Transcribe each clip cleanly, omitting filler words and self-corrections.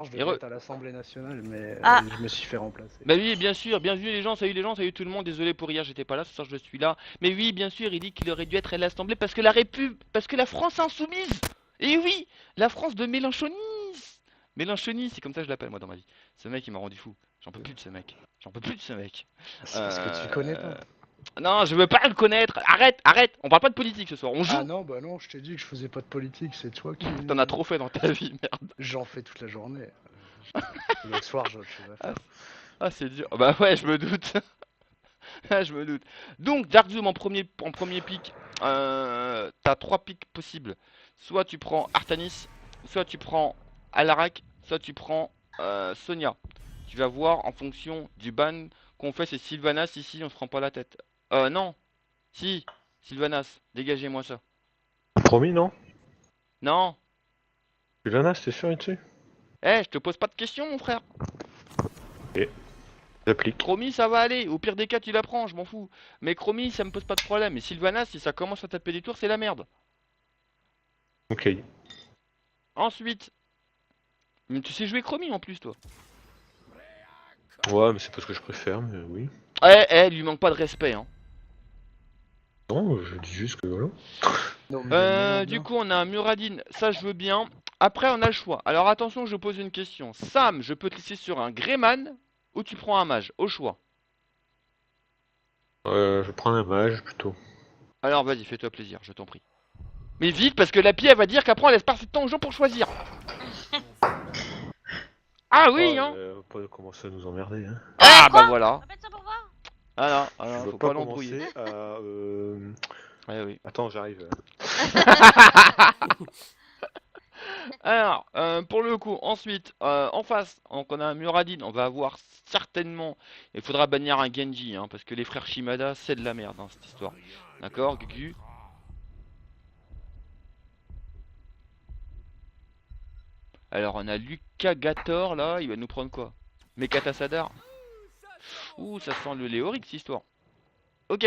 Je Et devais être à l'Assemblée nationale, mais Ah. je me suis fait remplacer. Bah oui, bien sûr, bienvenue les gens, salut tout le monde, désolé pour hier, j'étais pas là, ce soir je suis là. Mais oui, bien sûr, il dit qu'il aurait dû être à l'Assemblée parce que parce que la France insoumise. Et oui, la France de Mélenchonis. Mélenchonis, c'est comme ça que je l'appelle moi dans ma vie. Ce mec, il m'a rendu fou. J'en peux plus de ce mec. J'en peux plus de ce mec. C'est parce que tu le connais pas. Non, je veux pas le connaître. Arrête, arrête. On parle pas de politique ce soir, on Ah joue. non, bah non, je t'ai dit que je faisais pas de politique, c'est toi qui... T'en as trop fait dans ta vie, merde. J'en fais toute la journée. Le soir, j'ai autre chose à Ah, faire. c'est dur. Bah ouais, je me doute. Ah, je me doute. Donc, Dark Zoom en premier pick. T'as trois picks possibles. Soit tu prends Artanis, soit tu prends Alarak, soit tu prends Sonia. Tu vas voir en fonction du ban qu'on fait. C'est Sylvanas ici, on se prend pas la tête. Non. Si. Sylvanas, dégagez-moi ça. Promis, non? Non. Sylvanas, t'es sûr là-dessus? Eh, je te pose pas de questions, mon frère. Ok. J'applique. Chromie, ça va aller. Au pire des cas, tu la prends, je m'en fous. Mais Chromie, ça me pose pas de problème. Et Sylvanas, si ça commence à taper des tours, c'est la merde. Ok. Ensuite, mais tu sais jouer Chromie en plus, toi. Ouais, mais c'est pas ce que je préfère, mais oui. Lui manque pas de respect, hein. Non, je dis juste que voilà. Non, mais j'aime bien, Du bien. coup, on a un Muradin, ça je veux bien. Après, on a le choix. Alors attention, je pose une question. Sam, je peux te laisser sur un Greyman ou tu prends un mage, au choix. Je prends un mage plutôt. Alors vas-y, fais-toi plaisir, je t'en prie. Mais vite, parce que la pie, elle va dire qu'après, on laisse pas assez de temps aux gens pour choisir. Ah oui, hein. Pas commencer à nous emmerder, hein. Ah bah Quoi voilà. Répète ça pour voir. Ah non, Je veux faut pas pas l'embrouiller. commencer à... Ouais, oui. Attends, j'arrive. Alors, pour le coup, ensuite, en face, donc on a un Muradin, on va avoir certainement, il faudra bannir un Genji, hein, parce que les frères Shimada, c'est de la merde, hein, cette histoire. D'accord, Gugu? Alors, on a Lucas Gator, là, il va nous prendre quoi? Mekata Sadar? Ouh, ça sent le Léoric, cette histoire. Ok,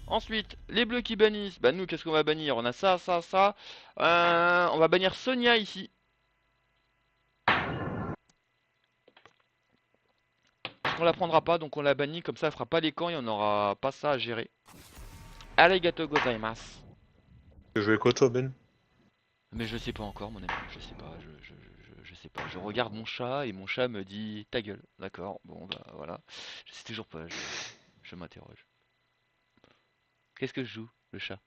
ensuite, les bleus qui bannissent, bah nous, qu'est-ce qu'on va bannir? On a ça, ça, ça. On va bannir Sonia, ici. On la prendra pas, donc on la bannit, comme ça elle fera pas les camps et on aura pas ça à gérer. Arigato gozaimasu. Tu jouais quoi toi, Ben? Mais je sais pas encore, mon ami, je sais pas, je sais pas. Je regarde mon chat et mon chat me dit ta gueule, d'accord, bon bah voilà. Je sais toujours pas, je m'interroge. Qu'est-ce que je joue, le chat?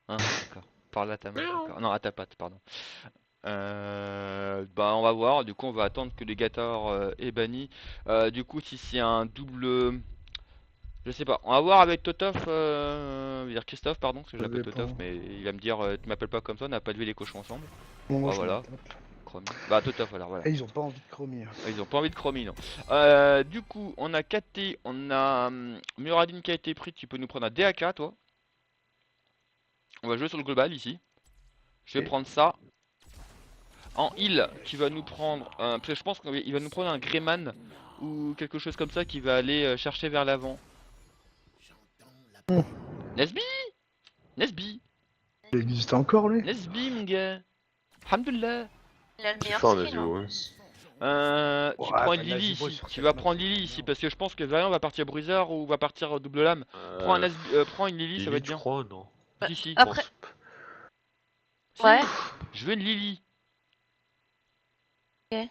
Hein, d'accord. Parle à ta main, d'accord. Non, à ta patte, pardon. Bah on va voir, du coup on va attendre que les Gator aient banni. Du coup si c'est un double... Je sais pas, on va voir avec Totof, je veux dire Christophe, pardon, parce que je Ça l'appelle Totof, dépend. mais il va me dire tu m'appelles pas comme ça, on n'a pas élevé les cochons ensemble. Moi, Bah je m'en voilà, tape. Chromie. Bah Totof alors, voilà. Et ils ont pas envie de chromie. Ils ont pas envie de Chromie, non. Du coup, on a KT, on a Muradin qui a été pris, tu peux nous prendre un DAK, toi. On va jouer sur le global ici. Je vais Ok. prendre ça. En heal, tu vas nous prendre, parce que je pense qu'il va nous prendre un Greyman ou quelque chose comme ça qui va aller chercher vers l'avant. Hmm. Nesby Nesby Il existe encore, lui? Nesby, mon gars. Alhamdoulilah. Il a le C'est meilleur fort, skill, hein. Nazio, hein. Tu Ouais, prends bah, une Lily Nazibro, ici. sur Tu cette vas map, prendre c'est Lily pas ici fou. parce que je pense que Varian va partir Bruiser ou va partir double lame. Prends Euh... prends une Lily, ça va Lily, être tu bien. crois? Non. Bah, Si, si. Je après, pense. ouais. Si, je veux une Lily. Ok.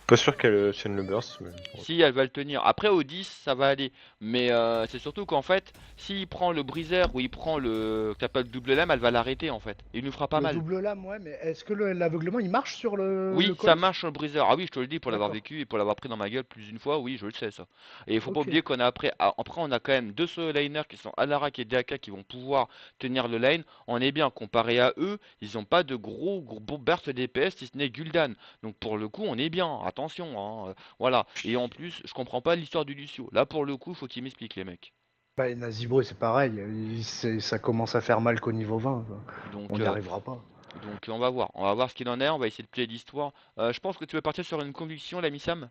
Pas sûr qu'elle tienne le burst, mais... bon. Si, elle va le tenir. Après, au 10, ça va aller. Mais c'est surtout qu'en fait, s'il prend le Bruiser ou il prend le. T'as pas le double lame, elle va l'arrêter en fait. Il nous fera pas Le mal. double lame, ouais, mais est-ce que l'aveuglement il marche sur Oui, le ça colosse? marche sur le Breezer. Ah oui, je te le dis pour l'avoir D'accord. vécu et pour l'avoir pris dans ma gueule plus d'une fois. Oui, je le sais ça. Et il faut pas Ok. oublier qu'on a après on a quand même deux solo laners qui sont Alarak et DAK qui vont pouvoir tenir le lane. On est bien comparé à eux, ils ont pas de gros burst DPS si ce n'est Gul'dan. Donc pour le coup, on est bien. Attention, hein. Voilà. Et en plus, je comprends pas l'histoire du Lucio. Là pour le coup, faut qu'ils m'expliquent les mecs. Bah, et Nazibro, c'est pareil. Ça commence à faire mal qu'au niveau 20, quoi. On Donc n'y arrivera pas. on va voir. On va voir ce qu'il en est. On va essayer de plier l'histoire. Je pense que tu veux partir sur une conviction, l'ami Sam.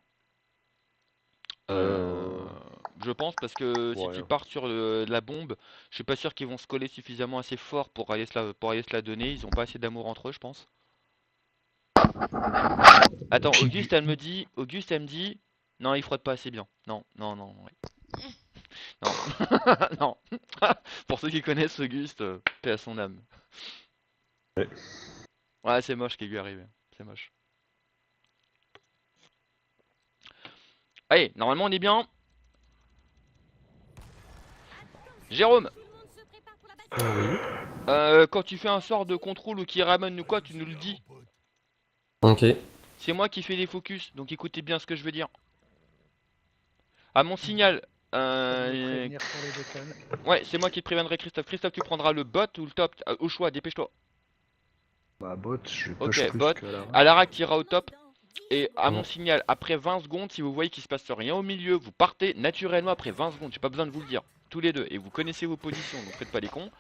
Euh... Je pense parce que si Ouais. tu pars sur la bombe, je suis pas sûr qu'ils vont se coller suffisamment assez fort pour aller se la donner. Ils ont pas assez d'amour entre eux, je pense. Attends, Auguste, elle me dit. Auguste, elle me dit. Non, il frotte pas assez bien. Non, non, non, ouais. Non. Non. Pour ceux qui connaissent Auguste, paix à son âme. Ouais. Ouais, c'est moche ce qui lui est arrivé. C'est moche. Allez, normalement on est bien. Jérôme, Oui. quand tu fais un sort de contrôle ou qui ramène ou quoi, tu nous le dis. Ok. C'est moi qui fais les focus, donc écoutez bien ce que je veux dire. À mon signal, Pour me prévenir pour les déconnes. ouais, c'est moi qui te préviendrai Christophe. Christophe, tu prendras le bot ou le top, au choix, dépêche-toi. Bah, bot, je Ok, push plus bot. que là. Alara qui ira au top. Et à mon Ouais. signal, après 20 secondes, si vous voyez qu'il se passe rien au milieu, vous partez naturellement après 20 secondes. J'ai pas besoin de vous le dire. Tous les deux. Et vous connaissez vos positions, donc faites pas les cons.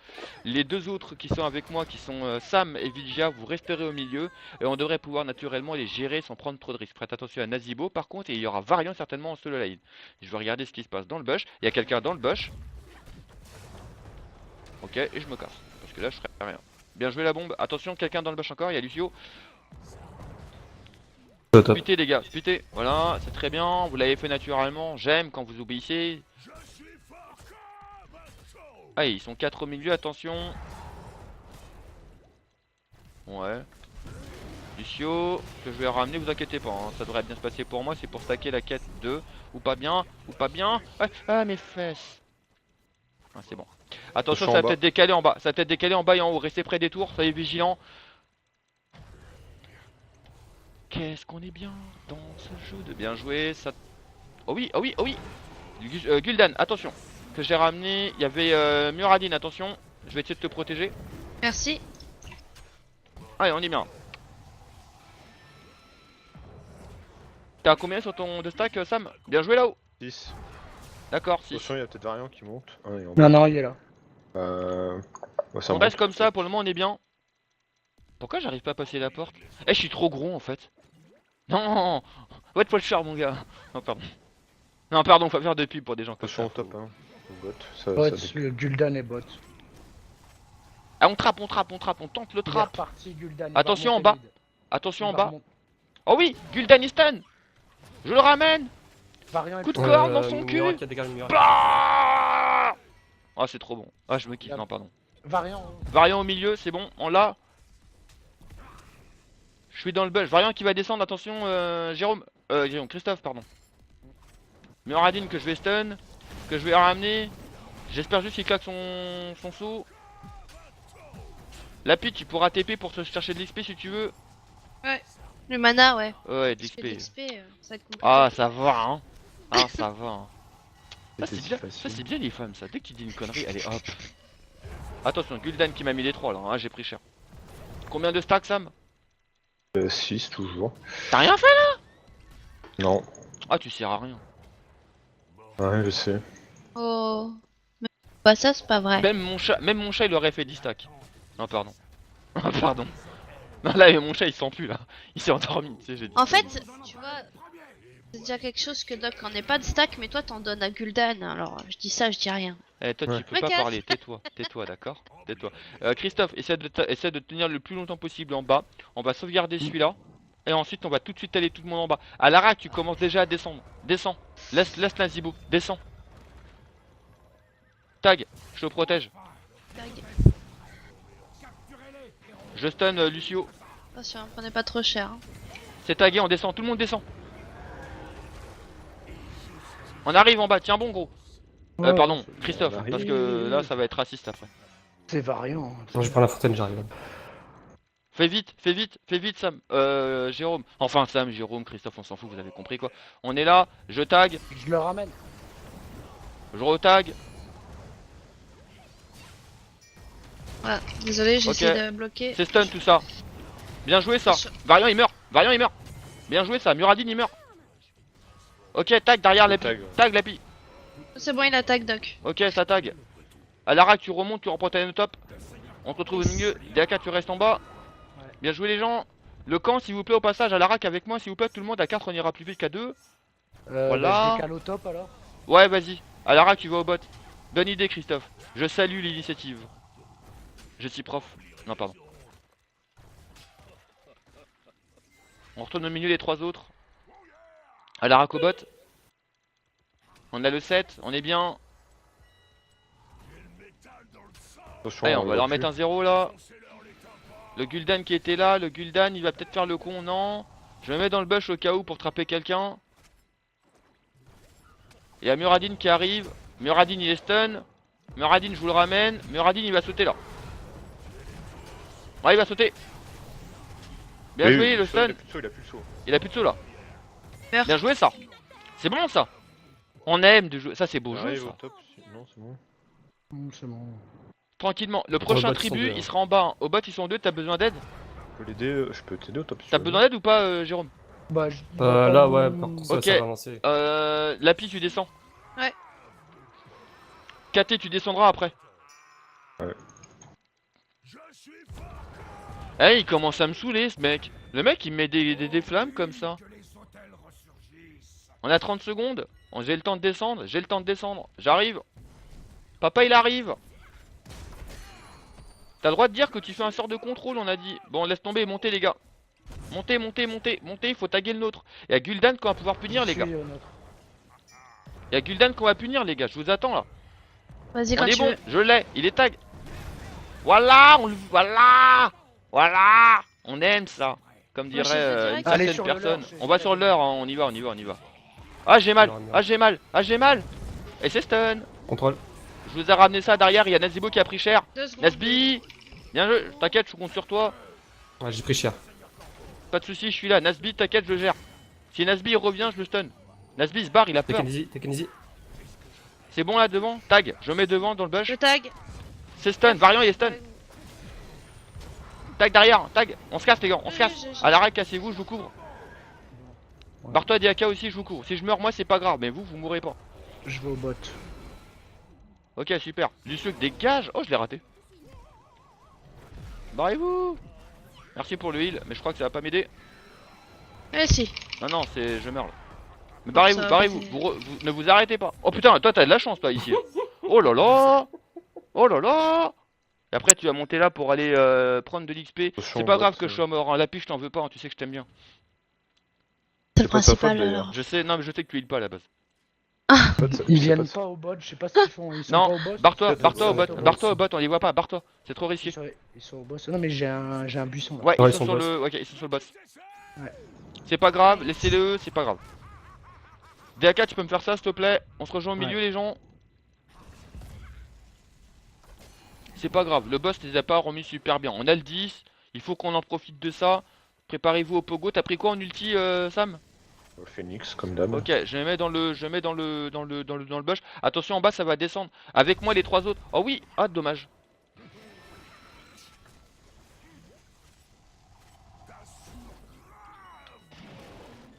Les deux autres qui sont avec moi, qui sont Sam et Vigia, vous resterez au milieu. Et on devrait pouvoir naturellement les gérer sans prendre trop de risques. Faites attention à Nazibo par contre, et il y aura Variant certainement en solo lane. Je vais regarder ce qui se passe dans le bush. Il y a quelqu'un dans le bush. Ok, et je me casse. Parce que là, je ferai rien. Bien joué la bombe. Attention, quelqu'un dans le bush encore. Il y a Lucio. Au top. Splittez les gars, splittez, voilà, c'est très bien, vous l'avez fait naturellement, j'aime quand vous obéissez. Ah, ils sont 4 au milieu, attention. Ouais. Lucio, que je vais ramener, vous inquiétez pas, hein, ça devrait bien se passer pour moi, c'est pour stacker la quête 2. Ou pas bien, ou pas bien. Ah, mes fesses. Ah, c'est bon. Attention, Je suis ça en va bas. peut-être décaler en bas, ça va peut-être décaler en bas et en haut, restez près des tours, soyez vigilants. Qu'est-ce qu'on est bien dans ce jeu de bien jouer, ça... Oh oui, oh oui, oh oui. Gul'dan, attention. Que j'ai ramené, il y avait Muradin, attention. Je vais essayer de te protéger. Merci. Allez, on est bien. T'as combien sur ton de stack, Sam? Bien joué là-haut. 6. D'accord, 6. Attention, il y a peut-être Variant qui monte. Ah, il est en Non, bas. non, il est là. Ouais, ça On monte. reste comme ça, pour le moment on est bien. Pourquoi j'arrive pas à passer la porte? Eh, je suis trop gros en fait. Non. Ouais, faut le faire mon gars. Non, pardon. Non, pardon, faut faire de pub pour des gens comme ça. Attention au top, hein. Au bot. Bot, Ça le Gul'dan est bot. Ah, on trappe, on tente le Il est trap. reparti, Gul'dan. il Attention va en bas. remonter mid. Attention en Il va bas. remonter. Oh oui, Gul'dan est stun. Je le ramène. Variant est Coup de plus- corne dans son cul. Murat qui a dégagé Murat. Ah, ah, c'est trop bon. Ah, je me kiffe, non, pardon. Variant. hein. Variant au milieu, c'est bon, on l'a. Je suis dans le bush. Variant qui va descendre, attention, Jérôme. Jérôme, Christophe, pardon. Muradin que je vais stun, que je vais ramener. J'espère juste qu'il claque son saut. Lapide, tu pourras TP pour te chercher de l'XP si tu veux. Le mana, ouais. Ouais, de Je fais de l'XP. l'XP, ça va être compliqué. Ah, ça va, hein. Ah, ça va. Hein. Ça, C'était c'est si bien, facile. ça, c'est bien les femmes, ça. Dès que tu dis une connerie, allez, hop. Attention, Gul'dan qui m'a mis les 3 là, hein, j'ai pris cher. Combien de stacks, Sam? 6 toujours. T'as rien fait là? Non. Ah, tu sers à rien. Ouais, je sais. Oh. Mais bah ça, c'est pas vrai. Même mon chat il aurait fait 10 stacks. Non, pardon. Ah, pardon. Non, là, mon chat il sent plus là. Il s'est endormi, tu sais, j'ai dit. En fait, tu vois, c'est déjà quelque chose que Doc en ait pas de stack, mais toi t'en donnes à Gul'dan. Alors, je dis ça, je dis rien. Eh, toi, Ouais. tu peux Me pas casse. parler, tais-toi, d'accord? Tais-toi. Christophe, essaie de tenir le plus longtemps possible en bas. On va sauvegarder celui-là. Et ensuite, on va tout de suite aller tout le monde en bas. À Lara, tu commences déjà à descendre. Descends. Laisse Nazibo. Descends. Tag, je te protège. Tag. Je stun Lucio. Attention, prenez pas trop cher. hein. C'est tagué, on descend. Tout le monde descend. On arrive en bas. Tiens bon, gros. Ouais, Pardon, c'est- Christophe. on arrive. Parce que là, ça va être raciste après. C'est variant. hein. Non, je prends la fontaine, j'arrive. Fais vite Sam, Jérôme, enfin Sam, Jérôme, Christophe, on s'en fout, vous avez compris quoi. On est là, je tag, Je le ramène. je retag, Voilà, désolé, j'ai Ok. essayé de bloquer. c'est stun tout ça. Bien joué ça, Sur- Variant il meurt, Bien joué ça, Muradin il meurt. Ok, tag derrière Le Lapi, tag, ouais. tag Lapi, C'est bon, il attaque Doc. ok ça tag. Alara tu remontes, tu reprends ta au top. On te retrouve au milieu, DAK tu restes en bas. Bien joué les gens. Le camp s'il vous plaît au passage, Alara avec moi s'il vous plaît, tout le monde à 4 on ira plus vite qu'à 2. Voilà. Bah, je décale au top alors. Ouais vas-y, Alara tu vas au bot. Bonne idée Christophe, je salue l'initiative. Je suis prof. Non pardon. On retourne au milieu les 3 autres. À la Rakobot. On a le 7, on est bien. Attention, Allez, on va leur recul. mettre un 0 là. Le Gul'dan qui était là, le Gul'dan il va peut-être faire le con, non. Je me mets dans le bush au cas où pour trapper quelqu'un. Il y a Muradin qui arrive. Muradin il est stun. Muradin je vous le ramène. Muradin il va sauter là. Ouais il va sauter. Bien Oui, joué oui, le il stun. a plus de saut, il a plus de saut. Il a plus de saut là. Meurs. Bien joué ça. C'est bon ça. On aime de jouer. Ça c'est beau Il jeu arrive ça. au top. Non, c'est bon. C'est bon. Tranquillement. Le prochain bot, ils sont tribu deux, hein. il sera en bas. Hein. Au bot ils sont 2, t'as besoin d'aide? Je peux l'aider, je peux t'aider au top. si T'as tu veux. besoin d'aide ou pas Jérôme? Bah, Là, ouais, par contre, Ok. ça va avancer. Lapi tu descends. Ouais. KT tu descendras après. Ouais. Eh il commence à me saouler ce mec. Le mec il me met des flammes comme ça. On a 30 secondes. J'ai le temps de descendre. J'ai le temps de descendre. J'arrive. Papa il arrive. T'as le droit de dire que tu fais un sort de contrôle on a dit. Bon laisse tomber, montez les gars. Montez, montez, montez, montez, il faut taguer le nôtre. Il y a Gul'dan qu'on va pouvoir punir les gars. Il y a Gul'dan qu'on va punir les gars, je vous attends là. Vas-y On quand est tu bon, veux. je l'ai, il est tag. Voilà, voilà, voilà. On aime ça. Comme Moi, dirait je fais une direct. Allez, certaine sur le personne. leurre, c'est On va super sur bien. l'heure, hein, on y va, on y va, on y va. Ah j'ai mal, ah j'ai mal, ah j'ai mal. Et c'est stun. Contrôle. Je vous ai ramené ça derrière, il y a Nazibo qui a pris cher. 2 secondes. Nasby, bien joué, t'inquiète, je compte sur toi. Ouais, j'ai pris cher. Pas de soucis, je suis là. Nasby, t'inquiète, je gère. Si Nasby il revient, je le stun. Nasby il se barre, il a peur. Take easy. C'est bon là devant, tag, je mets devant dans le bush. Je tag. C'est stun, variant il est stun. Tag derrière, tag, on se casse les gars, on se casse. À l'arrêt, cassez-vous, je vous couvre. Barre-toi DAK aussi, je vous couvre. Si je meurs, moi c'est pas grave, mais vous mourrez pas. Je vais au bot. Ok, super. Lucieux, dégage. Oh, je l'ai raté. Barrez-vous. Merci pour le heal, mais je crois que ça va pas m'aider. Eh si. Non, non, c'est. Je meurs là. Mais barrez-vous, ça va barrez-vous. passer. Vous ne vous arrêtez pas. Oh putain, toi t'as de la chance, toi ici. Oh là là. Oh là là. Et après, tu vas monter là pour aller prendre de l'XP. Attention, C'est pas grave bot, que je sois mort. Hein. La piche, je t'en veux pas. Hein. Tu sais que je t'aime bien. C'est le pas de ta faute, principal d'ailleurs. alors. Je sais, non, mais je sais que tu heals pas à la base. Ils viennent pas au bot, je sais pas ce qu'ils font. Ils sont Non, pas au bot. barre-toi, Peut-être barre-toi au au bot, bot. barre-toi au bot, on les voit pas, barre-toi. C'est trop risqué. Ils sont au boss. Non, mais j'ai un buisson là. Ouais, Ouais, ils sont sur boss. le. Ok, ils sont sur le boss. Ouais. C'est pas grave, laissez-le, c'est pas grave. DAK, tu peux me faire ça s'il te plaît? On se rejoint au milieu Ouais. les gens. C'est pas grave, le boss les a pas remis super bien. On a le 10, il faut qu'on en profite de ça. Préparez-vous au pogo. T'as pris quoi en ulti Sam? Phoenix, comme d'hab. Ok, je les mets dans le bush. Attention en bas ça va descendre. Avec moi les 3 autres. Oh oui, ah dommage.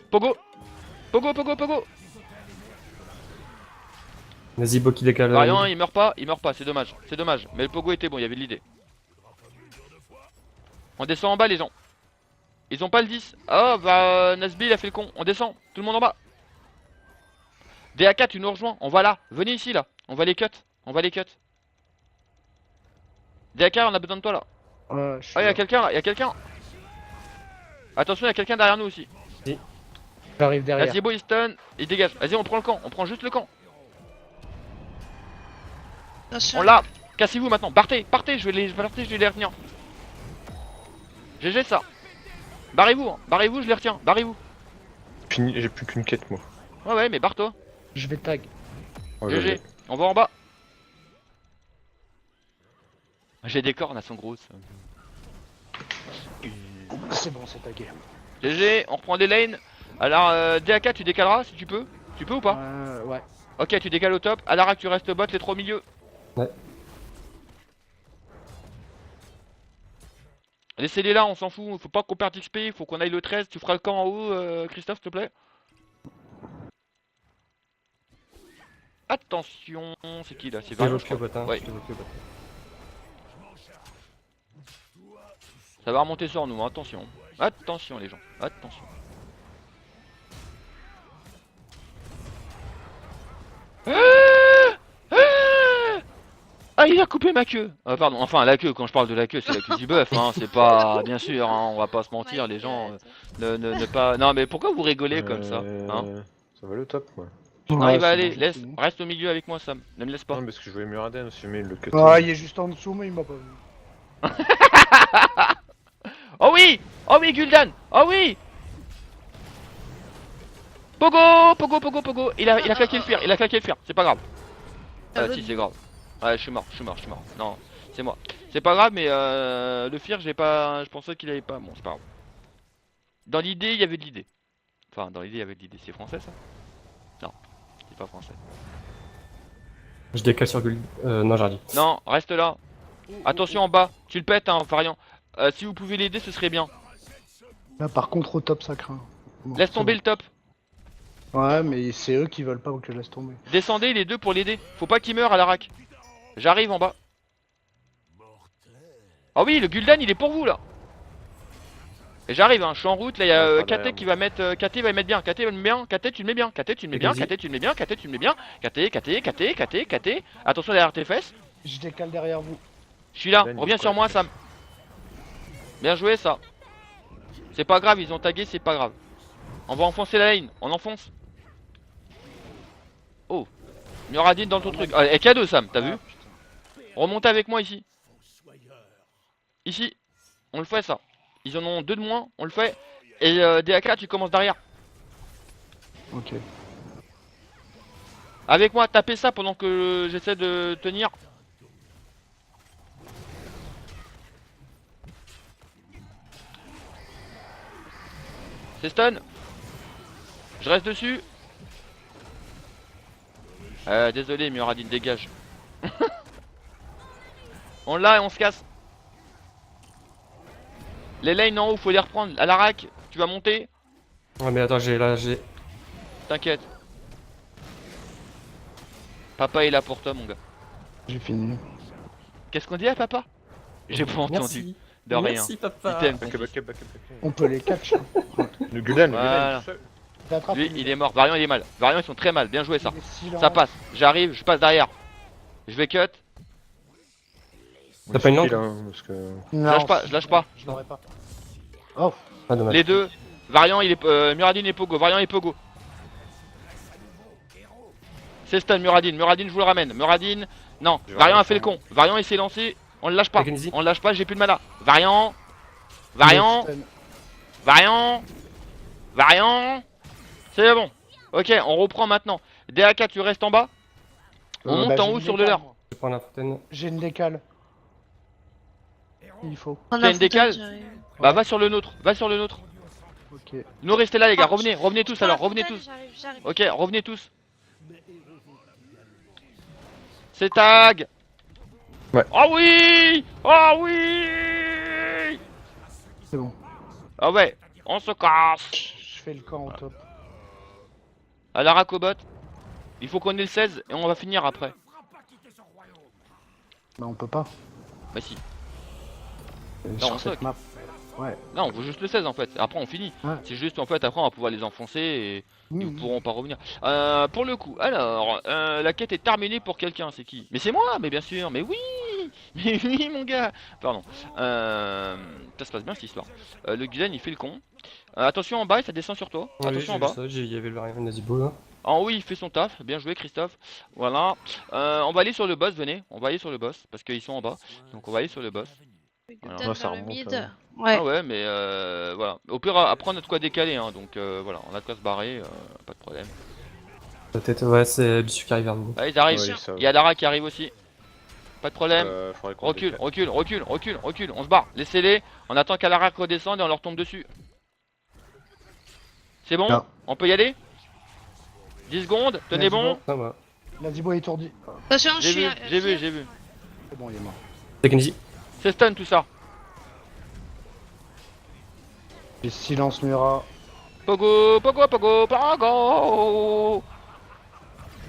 Pogo. Pogo, pogo, pogo. Nazibo qui décale. Variant, il meurt pas, c'est dommage, c'est dommage. Mais le pogo était bon, il y avait de l'idée. On descend en bas les gens. Ils ont pas le 10. Oh bah Nasby il a fait le con. On descend, tout le monde en bas. DAK tu nous rejoins, on va là. Venez ici là, on va les cut. On va les cut. DAK on a besoin de toi là. Ouais, je suis Oh y'a là. quelqu'un là, y'a quelqu'un. Attention y'a quelqu'un derrière nous aussi. J'arrive derrière. Nazibo il stun, il dégage. Vas-y on prend le camp, on prend juste le camp. Attention. On l'a. Cassez-vous maintenant, partez, partez, je vais les retenir. GG ça. Barrez-vous, hein. Barrez-vous, je les retiens, barrez-vous. Fini, j'ai plus qu'une quête moi. Ouais ouais mais barre-toi. Je vais tag. Ouais, GG, on va en bas. J'ai des cornes, elles sont grosses. C'est bon, c'est tagué. GG, on reprend des lanes. Alors DAK tu décaleras si tu peux. Tu peux ou pas? Ouais. Ok tu décales au top. Alara tu restes bot, les 3 au milieu. Ouais. Laissez-les là, on s'en fout, faut pas qu'on perde XP, faut qu'on aille le 13, tu feras le camp en haut Christophe s'il te plaît. Attention, c'est qui là? C'est Variant je crois. Hein. Ouais. Ça va remonter sur nous, hein. Attention. Attention les gens, attention. Ah, il a coupé ma queue. Pardon, enfin la queue, quand je parle de la queue, c'est la queue du bœuf, hein. C'est pas, bien sûr, hein, on va pas se mentir, les gens, ne pas... Non mais pourquoi vous rigolez comme ça, hein? Ça va le top, moi. Non, Ouais, il va c'est aller, bon, laisse, c'est bon. reste au milieu avec moi, Sam, ne me laisse pas. Non, parce que je voyais Muraden aussi, mais il le cut. Ah, il est juste en dessous, mais il m'a pas vu. Oh oui! Oh oui, Gul'dan! Oh oui! Pogo! Pogo, Pogo, Pogo! Il a claqué le fer, il a claqué le fer, c'est pas grave. Ah, Si, c'est grave. Ouais, je suis mort. Non, c'est moi. C'est pas grave, mais le Fear, j'ai pas. Je pensais qu'il avait pas. Bon, c'est pas grave. Dans l'idée, il y avait de l'idée. Enfin, dans l'idée, il y avait de l'idée. C'est français ça? Non, c'est pas français. Je décale sur Guld. Non, j'ai rien dit. Non, reste là. Attention en bas, tu le pètes, hein, variant. Si vous pouvez l'aider, ce serait bien. Là, par contre, au top, ça craint. Bon, Laisse c'est tomber bon. le top. Ouais, mais c'est eux qui veulent pas que je laisse tomber. Descendez les deux pour l'aider. Faut pas qu'il meure à la rack. J'arrive en bas. Ah oui, le Gul'dan, il est pour vous là. Et j'arrive, hein, je suis en route, là il y a Ouais, pas KT derrière, qui va mettre. KT va mettre bien, KT va le mettre bien, KT tu le mets bien, KT tu le mets bien, Vas-y. KT tu le mets bien, KT tu le mets bien, KT. Attention derrière tes fesses. Je décale derrière vous. Je suis là, Ben, il reviens est sur quoi, moi la Sam. Bien joué ça. C'est pas grave, ils ont tagué, c'est pas grave. On va enfoncer la lane, on enfonce. Oh, Muradin dans ton truc. Et cadeau Sam, t'as vu? Remontez avec moi ici. Ici, on le fait ça. Ils en ont deux de moins, on le fait. Et DAK, tu commences derrière. Ok. Avec moi, tapez ça pendant que j'essaie de tenir. C'est stun. Je reste dessus. Désolé, Muradin, dégage. On l'a et on se casse. Les lanes en haut, faut les reprendre. À la rack, tu vas monter. Ouais, mais attends, j'ai. T'inquiète. Papa est là pour toi, mon gars. J'ai fini. Qu'est-ce qu'on dit à papa? J'ai pas entendu. Merci. De rien. Merci, papa. Il t'aime, ton Back up, fils. back up, back up, back up. On peut les catch. Hein. Le Gul'dan, Voilà. tout seul. T'attrapes, Lui, il est mort. Variant, il est mal. Variant, ils sont très mal. Bien joué, ça. il est silent. Ça passe. J'arrive, je passe derrière. Je vais cut. T'as pas une langue? Parce que... Non, lâche pas, je lâche pas. Je l'aurais pas. Oh, Ah, dommage. Les deux. Variant, il est. Muradin et Pogo. Variant et Pogo. C'est stun, Muradin. Muradin, je vous le ramène. Muradin. Non. Je vais Variant a rien fait le faire. con. Variant, il s'est lancé. On le lâche pas. Kenzie. On le lâche pas, j'ai plus de mana. Variant. Variant. Stun. Variant. Variant. C'est bon. Ok, on reprend maintenant. DAK, tu restes en bas. On monte Bah, en j'ai haut une sur le décale, leur. moi. Je prends la fontaine. J'ai une décale. Il faut. Prends T'as la une décale fontaine, j'arrive. Bah va sur le nôtre. Va sur le nôtre. Ok. Nous restez là les gars. Ah, Revenez. Revenez tous Prends la alors. Revenez fontaine, tous. j'arrive. Ok, revenez tous. C'est tag. Ouais. Oh oui. Oh oui. C'est bon. Ah ouais. On se casse. Je fais le camp au top. À la racobot. Il faut qu'on ait le 16 et on va finir après. Bah, on peut pas. Bah si. Euh, Non, on sur cette soque. map. Ouais. Non, on veut juste le 16 en fait. Après on finit. Ouais. C'est juste en fait après on va pouvoir les enfoncer et ils Mmh. pourront pas revenir. Pour le coup, alors, la quête est terminée pour quelqu'un, c'est qui? Mais c'est moi, mais bien sûr, mais oui. Mais oui mon gars. Pardon. Ça se passe bien cette histoire. Le Gul'dan il fait le con. Attention en bas, ça descend sur toi. Ouais, Attention en j'ai vu bas. ça, il y avait le variant Nazibo là. En haut il fait son taf, bien joué Christophe. Voilà. On va aller sur le boss, venez. On va aller sur le boss parce qu'ils sont en bas. Donc on va aller sur le boss. Gul'dan Moi, ça vers le remonte, mid. Ouais. Ah ouais, mais voilà. Au pire après on a de quoi décaler, hein. Donc voilà, on a de quoi se barrer, pas de problème. Peut-être, ouais, c'est Bissu qui arrive vers nous. Ah ils arrivent. Ouais, ça va. Il y a Lara qui arrive aussi. Pas de problème. Faudrait qu'on Recule, décale. recule, on se barre, laissez-les, on attend qu'Alara redescende et on leur tombe dessus. C'est bon? Non. On peut y aller? 10 secondes, tenez bon? Ah, bah. Nazibo est étourdi. Attention, je J'ai suis. vu, j'ai vu. C'est bon, il est mort. C'est Kenzie. C'est stun tout ça. J'ai silence Mura. Pogo.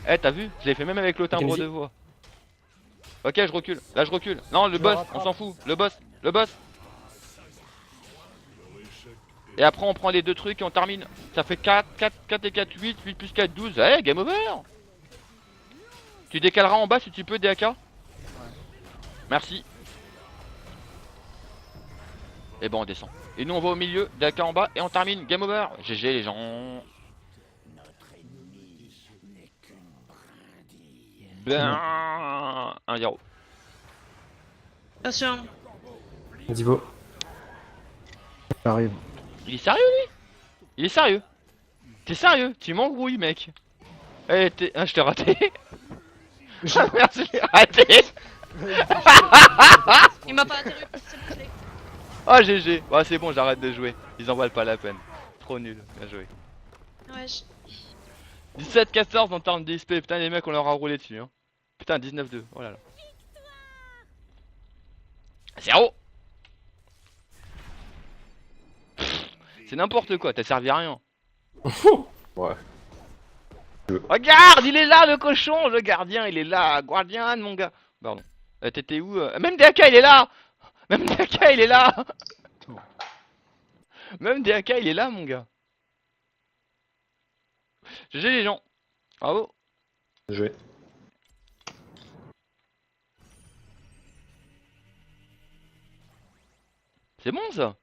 Eh, t'as vu? Je l'ai fait même avec le timbre Kenzie. de voix. Ok, je recule, là je recule. Non, le Je boss, le on rattrape. s'en fout. Le boss. Et après on prend les deux trucs et on termine. Ça fait 4 et 4, 8 plus 4, 12. Eh, game over. Tu décaleras en bas si tu peux, DAK. Merci. Et bon, on descend. Et nous, on va au milieu, Daka en bas, et on termine. Game over. GG, les gens. Ben... 1-0. Attention. Divo. J'arrive. Il est sérieux, lui? Il est sérieux? T'es sérieux? Tu m'embrouilles, mec. Eh, ah, je t'ai raté. Ah merde, je l'ai raté. Il m'a pas interrompu, s'il vous plaît. Ah, GG. Ouais, c'est bon, j'arrête de jouer. Ils en valent pas la peine. Trop nul. Bien joué. Ouais, 17-14 en termes d'XP. Putain, les mecs, on leur a roulé dessus. Hein. Putain, 19-2. Oh là là. 0. C'est n'importe quoi, t'as servi à rien. Ouais. Regarde, il est là le cochon, le gardien, il est là. Gardien, mon gars. Pardon. T'étais où Même DAK, il est là. Même DAK, il est là. Même DAK, il est là, mon gars. GG les gens. Bravo. Joué. C'est bon ça.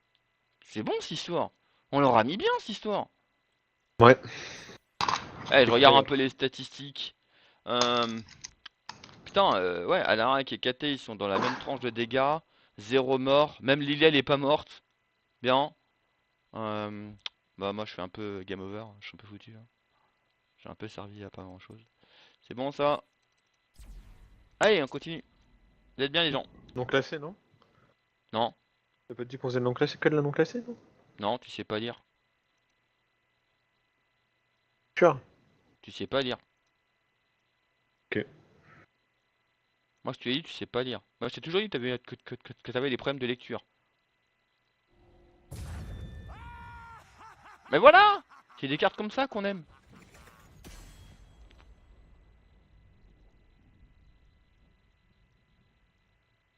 C'est bon cette histoire. On leur a mis bien cette histoire. Ouais. Eh, je regarde un peu les statistiques. Putain, ouais, Alarak et KT ils sont dans la même tranche de dégâts. 0 mort. Même Lilia elle est pas morte. Bien. Bah moi je fais un peu game over. Je suis un peu foutu. Hein. J'ai un peu servi à pas grand chose. C'est bon ça. Allez, on continue. Vous êtes bien les gens? Non classé, non? Non, T'as pas dit qu'on faisait le non classé que de la non classée, non? non, tu sais pas lire. Sûr. Tu sais pas lire. Ok. Moi je te l'ai dit, tu sais pas lire. Moi je t'ai toujours dit que t'avais des problèmes de lecture. Mais voilà! C'est des cartes comme ça qu'on aime.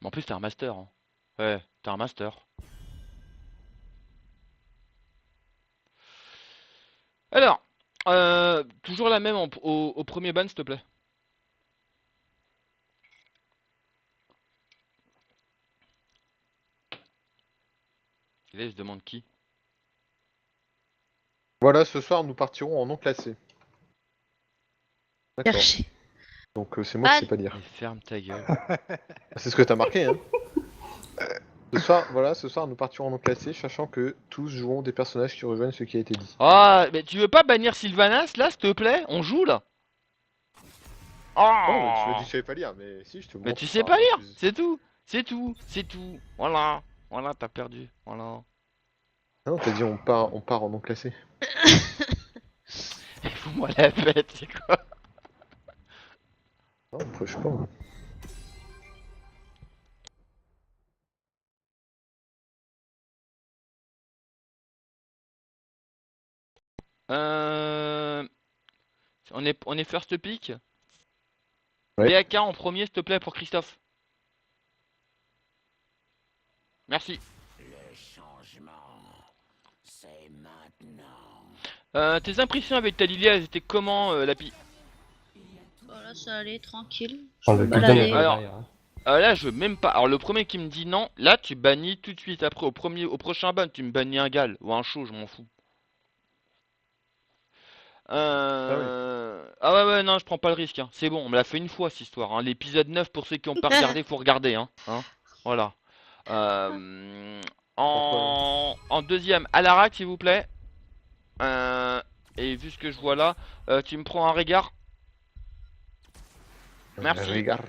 Mais en plus t'as un master. Hein. Ouais, t'as un master. Alors, toujours la même au premier ban s'il te plaît. Et là, je demande qui? Voilà, ce soir nous partirons en non classé. D'accord. chercher. Donc c'est moi qui sais pas lire. Mais ferme ta gueule. C'est ce que t'as marqué, hein. Ce soir, voilà, ce soir nous partirons en non classé, sachant que tous joueront des personnages qui rejoignent ce qui a été dit. Ah, mais tu veux pas bannir Sylvanas là, s'il te plaît? On joue là. Oh, mais tu Oh, m'as dit que je savais pas lire, mais si, je te montre. mais tu sais pas lire, c'est tout, c'est tout, c'est tout. Voilà, voilà, t'as perdu, voilà. Non, t'as dit on part en non classé. Fous-moi la fête, c'est quoi? Non, après, je sais pas. Moi. Euh... On est first pick. Ouais. DAK en premier, s'il te plaît, pour Christophe. Merci. Tes impressions avec ta Lilia, elles étaient comment, Lapi? Voilà, ça allait, tranquille. Oh, le peux Gul'dan balader. est Alors, derrière. Hein. Là, je veux même pas. Alors, le premier qui me dit non, là, tu bannis tout de suite. Après, au prochain ban, tu me bannis un gal ou un show, je m'en fous. Ah ouais, ouais, non, je prends pas le risque. Hein. C'est bon, on me l'a fait une fois cette histoire. Hein. L'épisode 9, pour ceux qui ont pas regardé, faut regarder. Hein. Voilà. En deuxième, Alarak, s'il vous plaît. Et vu ce que je vois là, tu me prends un regard. Merci. Regarde.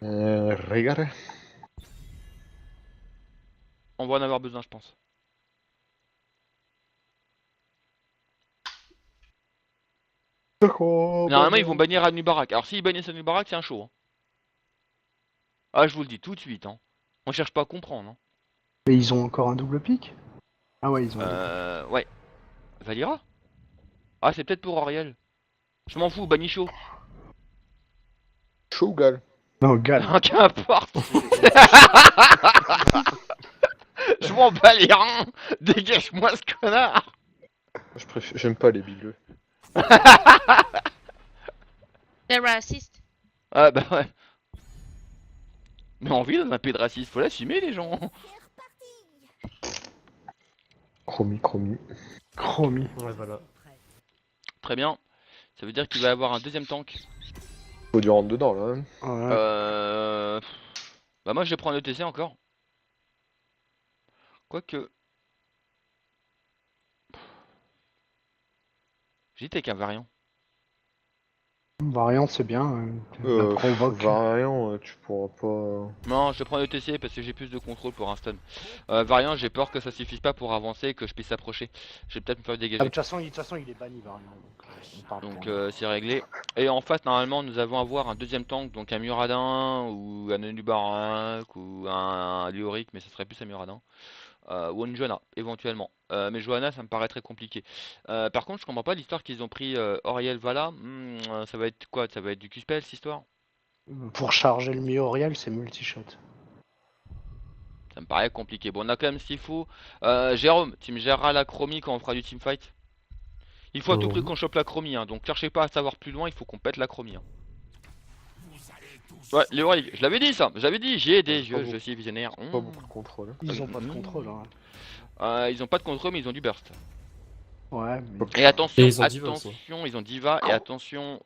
Regarde. On va en avoir besoin, je pense. Normalement, ils vont bannir Anubarak. Alors, s'ils bannissent Anubarak, c'est un show. Hein. Ah, je vous le dis tout de suite. Hein. On cherche pas à comprendre. Hein. Mais ils ont encore un double pic? Ah ouais, ils ont un double. Ouais. Valira? Ah, c'est peut-être pour Auriel. Je m'en fous, bannis chaud. Chaud ou gal? Non, Gal. Qu'importe. Je m'en bats les reins. Dégage-moi ce connard. J'aime pas les bigleux. T'es raciste. Ah bah ouais. Mais en ville, on a peu de racisme, faut l'assumer les gens. Chromie, chromie. Chromie. Ouais, voilà. Très bien. Ça veut dire qu'il va y avoir un deuxième tank. Faut du rentre dedans là. Hein. Ouais. Bah moi je vais prendre le TC encore. Quoique. J'hésite avec un variant. Variante, c'est bien. La provoque. Variant, tu pourras pas. Non, je vais prendre le TC parce que j'ai plus de contrôle pour un stun. Variant, j'ai peur que ça suffise pas pour avancer et que je puisse s'approcher. Je vais peut-être me faire Ah, de dégager. toute façon, il est banni, Variant. On parle Donc pour- c'est réglé. Et en face, normalement, nous allons avoir un deuxième tank, donc un Muradin, ou un Anubarak, ou un Léoric, mais ce serait plus un Muradin. Ou une Johanna, éventuellement. Mais Johanna, ça me paraît très compliqué. Par contre, je comprends pas l'histoire qu'ils ont pris Auriel Vala. Ça va être quoi? Ça va être du Q-Spell, cette histoire? Pour charger le Mioriel, c'est multi-shot. Ça me paraît compliqué. Bon, on a quand même Sifu. Jérôme, tu me géreras la chromie quand on fera du teamfight? Il faut à tout prix qu'on chope la chromie, hein. Donc cherchez pas à savoir plus loin, il faut qu'on pète la chromie. Hein. Ouais, Léoric, je l'avais dit ça, j'avais dit, j'ai des yeux, je suis visionnaire. Pas beaucoup de contrôle. Ils ont pas de contrôle. Hein. Ils ont pas de contrôle, mais ils ont du burst. Ouais, mais... Et attention, Et ils ont Diva aussi. attention, ils ont Diva et attention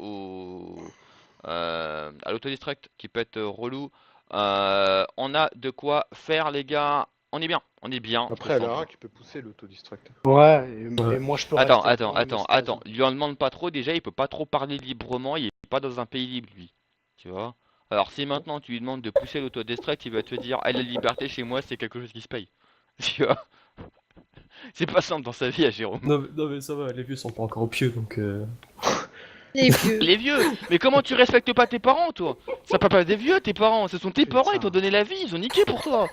à l'autodestruct qui peut être relou. On a de quoi faire, les gars. On est bien, on est bien. Après, à l'Ara, tu peux pousser l'autodestruct. Ouais, Ouais. et moi je peux Attends, rester dans l'hémostase. attends. Lui en demande pas trop. Déjà, il peut pas trop parler librement. Il est pas dans un pays libre, lui. Tu vois? Alors, si maintenant tu lui demandes de pousser l'autodestruct, il va te dire, ah, la liberté chez moi, c'est quelque chose qui se paye. Tu vois? C'est pas simple dans sa vie à Jérôme. Non, mais ça va, les vieux sont pas encore au pieu donc. Les vieux. Les vieux, mais comment tu respectes pas tes parents, toi? Ça peut pas des vieux, tes parents, ce sont tes parents, ils t'ont donné la vie, ils ont niqué pour toi.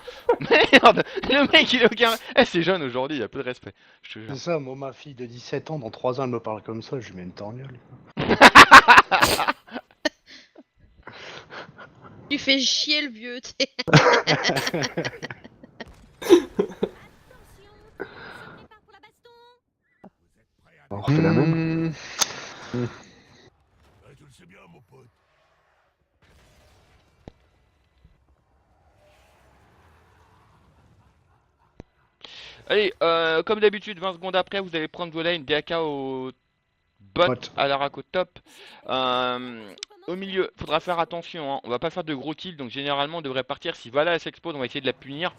Merde, le mec il a aucun. Eh, c'est jeune aujourd'hui, il y a peu de respect. Je te jure. C'est ça, moi ma fille de 17 ans, dans 3 ans elle me parle comme ça, je lui mets une torgnole. Tu fais chier le vieux, tu sais. On refait la même. Allez, comme d'habitude, 20 secondes après, vous allez prendre vos lanes DAK au bot, Bot. à la rack au top. Au milieu, faudra faire attention, hein. On va pas faire de gros kills, donc généralement on devrait partir. Si Vala elle s'expose, on va essayer de la punir.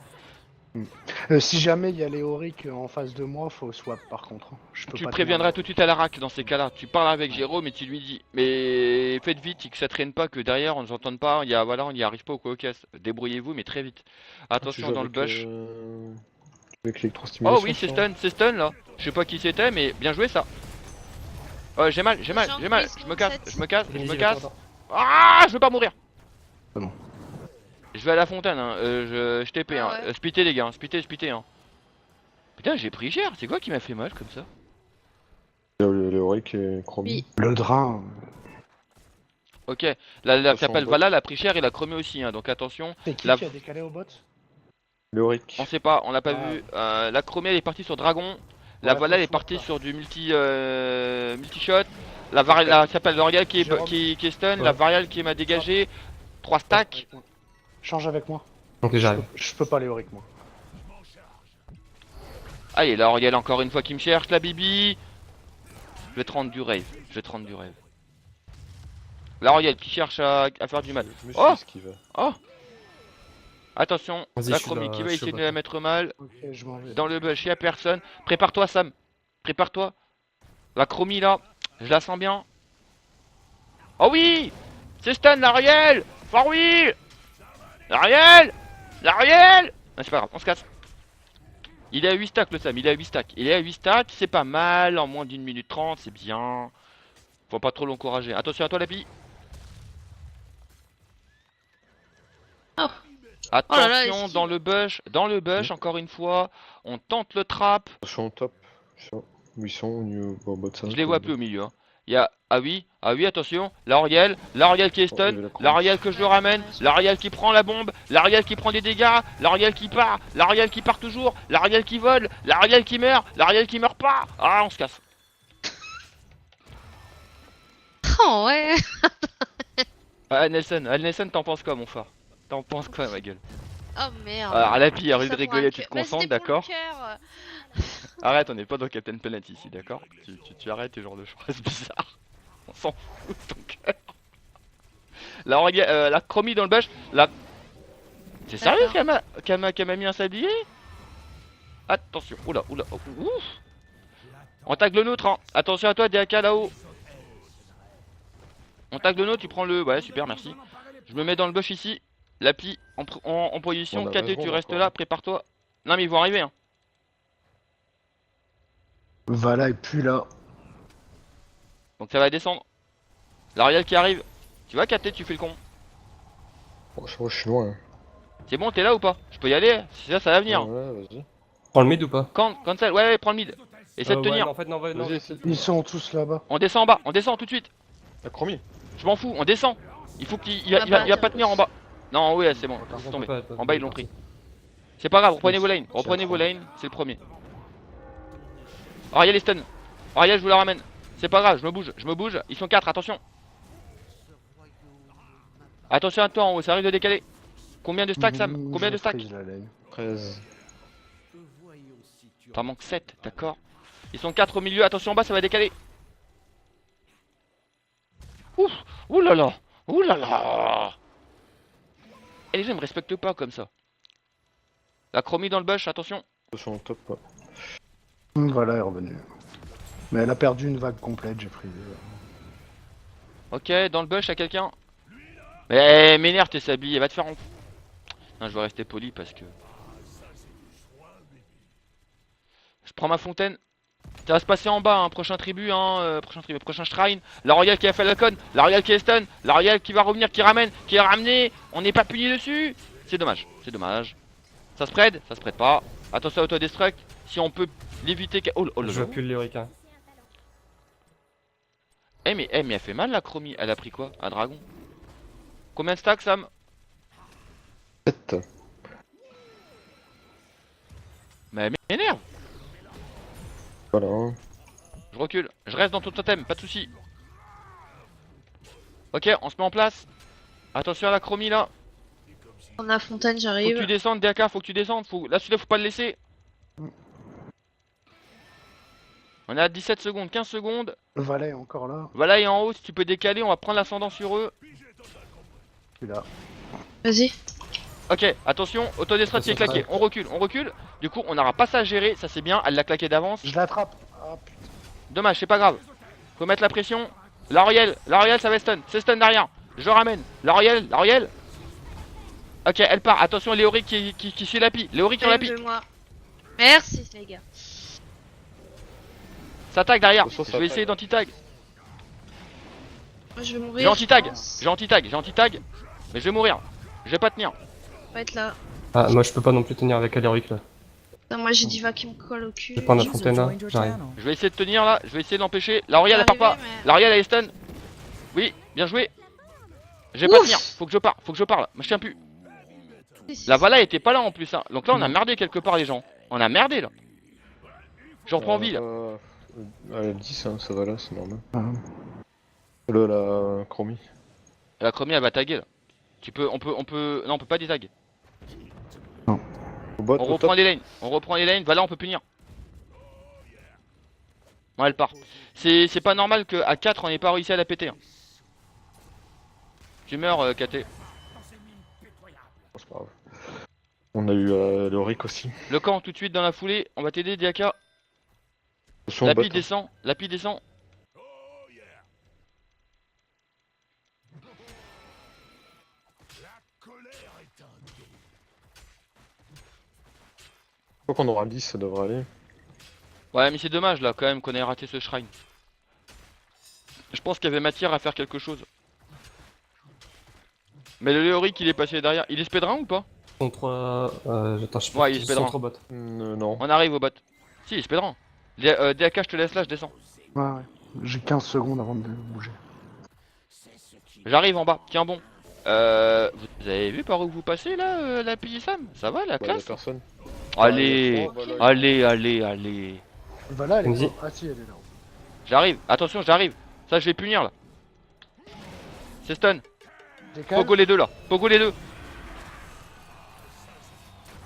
Si jamais il y a Léoric en face de moi, faut swap par contre. Je peux Tu pas préviendras tenir. tout de suite à la rack dans ces cas-là. Tu parles avec Jérôme et tu lui dis. Mais faites vite, que ça traîne pas, que derrière on ne s'entende pas. Voilà, on n'y arrive pas au quoi au caisse. Débrouillez-vous, mais très vite. Attention dans le bush. Avec Oh l'électrostimulation. oui, c'est stun là. Je sais pas qui c'était, mais bien joué ça. J'ai mal. Je me casse. Ah, je veux pas mourir. C'est bon. Je vais à la fontaine, hein. Je TP, hein. Ah ouais. Spittez les gars, spittez, hein. Putain, j'ai pris cher. C'est quoi qui m'a fait mal comme ça? Le Auric et Chromie. Oui. Le drain. Ok, la Attention, s'appelle bot. Vala, la pris cher et la chromé aussi, hein. Donc attention. C'est qui La- qui a décalé au bot? Le Auric. On sait pas, on l'a pas Ah. vu. La chromée elle est partie sur Dragon. La Ouais, Vala elle faut est partie swap, là. sur du multi-shot. La s'appelle L'Oriel qui Jérôme. est stun. Ouais. La Varial qui m'a dégagé. 3 stacks. Change avec moi. Donc j'arrive. Je peux pas Léoric moi. Allez, la Oriel encore une fois qui me cherche, la Bibi. Je vais te rendre du rave. La Oriel qui cherche à faire du mal. Je me Oh suis esquivé. Oh attention, Vas-y, la je suis chromie là, qui va je suis essayer au de la bâton. mettre mal. Ok, je m'en vais. Dans le bush, y'a personne. Prépare-toi, Sam. Prépare-toi. La chromie là, je la sens bien. Oh oui, c'est stun, l'Ariel. Fort oui. L'Ariel. Ah, c'est pas grave, on se casse. Il est à 8 stacks le Sam, il est à 8 stacks, c'est pas mal. En moins d'une minute 30, c'est bien. Faut pas trop l'encourager. Attention à toi, la fille. Oh. Attention Oh là là, esquive. dans le bush, encore une fois. On tente le trap. Attention au top. Où ils sont au niveau au bot Je les vois plus au milieu. Hein. Il y a ah oui, attention, l'Ariel qui est stun, il y avait la croix. l'Ariel que je le ramène, l'Ariel qui prend la bombe, l'Ariel qui prend des dégâts, l'Ariel qui part toujours, l'Ariel qui vole, l'Ariel qui meurt pas. Ah, on se casse. Oh ouais. Ah, Nelson, t'en penses quoi, mon frère? T'en penses quoi, ma gueule? Oh merde. Alors, Lapi, arrête de Ça pour un rigoler, tu cœur. te Bah, concentres, c'était pour le d'accord? cœur. Arrête, on n'est pas dans Captain Planet ici, d'accord? Tu arrêtes ce genre de choses bizarres. On s'en fout de ton cœur. La chromie dans le bush, la... C'est sérieux D'accord. qu'elle m'a mis un sablier? Attention, oula, oula, oh, ouf. On tag le nôtre, hein. Attention à toi, DAK là-haut. On tag le nôtre, tu prends le... Ouais, super, merci. Je me mets dans le bush ici. Lapi en position. On a KT, raison, tu restes encore. là, prépare-toi. Non, mais ils vont arriver, hein. Voilà, et puis là. Donc ça va descendre. L'Ariel qui arrive. Tu vois, KT, tu fais le con. Bon, je suis loin. C'est bon, t'es là ou pas? Je peux y aller? Si ça va venir. Ouais, vas-y. Prends le mid ou pas? Cancel, ouais, prends le mid. Essaie de Ouais, tenir. non, en fait, non, ouais, non. Vas-y, essaie. Ils sont tous là-bas. On descend en bas, on descend tout de suite. La chromie. Je m'en fous, on descend. Il faut qu'il Ah bah, il va pas tenir en bas. Non, ouais, c'est bon, laisse tomber. En bas, ils l'ont pris. C'est pas grave, reprenez vos lanes. Reprenez vos lanes, c'est le premier. Ariel est stun. Ariel, je vous la ramène. C'est pas grave, je me bouge. Ils sont 4, attention. Attention à toi en haut, ça arrive de décaler. Combien de stacks, Sam? Combien de Je stacks? freeze la lane. 13. T'en manques 7, d'accord. Ils sont 4 au milieu, attention en bas, ça va décaler. Ouf, oulala, oulala. Et les gens ils me respectent pas comme ça. La chromie dans le bush, attention. Attention, top. Ouais. Voilà, elle est revenue. Mais elle a perdu une vague complète, j'ai pris. Ok, dans le bush, y'a quelqu'un. Mais m'énerve tes sabliers, va te faire en... Non, je vais rester poli parce que... Je prends ma fontaine. Ça va se passer en bas, hein, prochain tribu, prochain shrine. La royale qui a fait la conne, la royale qui est stun, la royale qui va revenir, qui ramène, qui est ramenée. On n'est pas puni dessus. C'est dommage, c'est dommage. Ça se prête pas. Attention à autodestruct. Si on peut l'éviter... Oh, oh là Je là. vois plus le lyrique, hein. Mais elle fait mal la chromie. Elle a pris quoi? Un dragon? Combien de stacks, Sam? 7. Mais elle m'énerve. Voilà. Hein. Je recule. Je reste dans ton totem, pas de soucis. Ok, on se met en place. Attention à la chromie là. On a fontaine, Faut que j'arrive. tu descendes, DAK, faut que tu descendes. Là, celui-là, faut pas le laisser. On est à 17 secondes, 15 secondes. Le valet est encore là. Voilà, et en haut, si tu peux décaler, on va prendre l'ascendant sur eux. Je suis là. Vas-y. Ok, attention, autodestruct qui est claqué. On recule. Du coup, on n'aura pas ça à gérer, ça c'est bien. Elle l'a claqué d'avance. Je l'attrape. Ah putain. Dommage, c'est pas grave. Faut mettre la pression. L'Ariel, ça va stun. C'est stun derrière. Je ramène. L'Ariel. Ok, elle part. Attention, Léoric qui suit la pie. Léoric sur la pie. Moi. Merci les gars. Ça tag derrière. Attention, ça Je vais tag. essayer d'anti-tag. Moi je vais mourir. J'ai anti-tag. je pense. J'ai anti-tag. Mais je vais mourir. Je vais pas tenir. On va être là. Ah, moi je peux pas non plus tenir avec Aléric là. Non, moi j'ai Diva qui me colle au cul. Je vais prendre la fontaine là, j'arrive. Je vais essayer de tenir là. Je vais essayer de l'empêcher. L'Ariel elle part pas. L'Ariel elle est stun. Oui, bien joué. Je vais pas Ouf. tenir. Faut que je parle. Je tiens plus. La Vala était pas là en plus. Hein. Donc là on a merdé quelque part les gens. On a merdé là. Je reprends vie là. Elle a 10, hein, ça va là, c'est normal. Ah. Là, la chromie. La chromie elle va taguer là. On peut. Non, on peut pas détag. Au bot, On au reprend top. les lanes. Voilà, on peut punir. Ouais, elle part. C'est pas normal qu'à 4 on ait pas réussi à la péter. Hein. Tu meurs, KT. Oh, c'est pas grave. On a eu le Rick aussi. Le camp tout de suite dans la foulée. On va t'aider, DAK. Attention au La bot. pie descend. La pie descend. Je crois qu'on aura 10, ça devrait aller. Ouais, mais c'est dommage là quand même qu'on ait raté ce shrine. Je pense qu'il y avait matière à faire quelque chose. Mais le Léoric il est passé derrière. Il est speedrun ou pas? Ils sont 3. Attends, je sais Ouais, pas. il est Ils speedrun. sont 3 bots. Non. On arrive au bot. Si, il est speedrun. DAK, je te laisse là, je descends. Ouais. J'ai 15 secondes avant de bouger. J'arrive en bas, tiens bon. Vous avez vu par où vous passez là, la pille Sam? Ça va la Bah, y'a classe? personne. Allez, Ah, bah, là, allez. Voilà, elle est Vas-y. là. Ah si, elle est là. J'arrive, attention, j'arrive. Ça, je vais punir là. C'est stun. Décale. Pogo les deux là. Pogo les deux.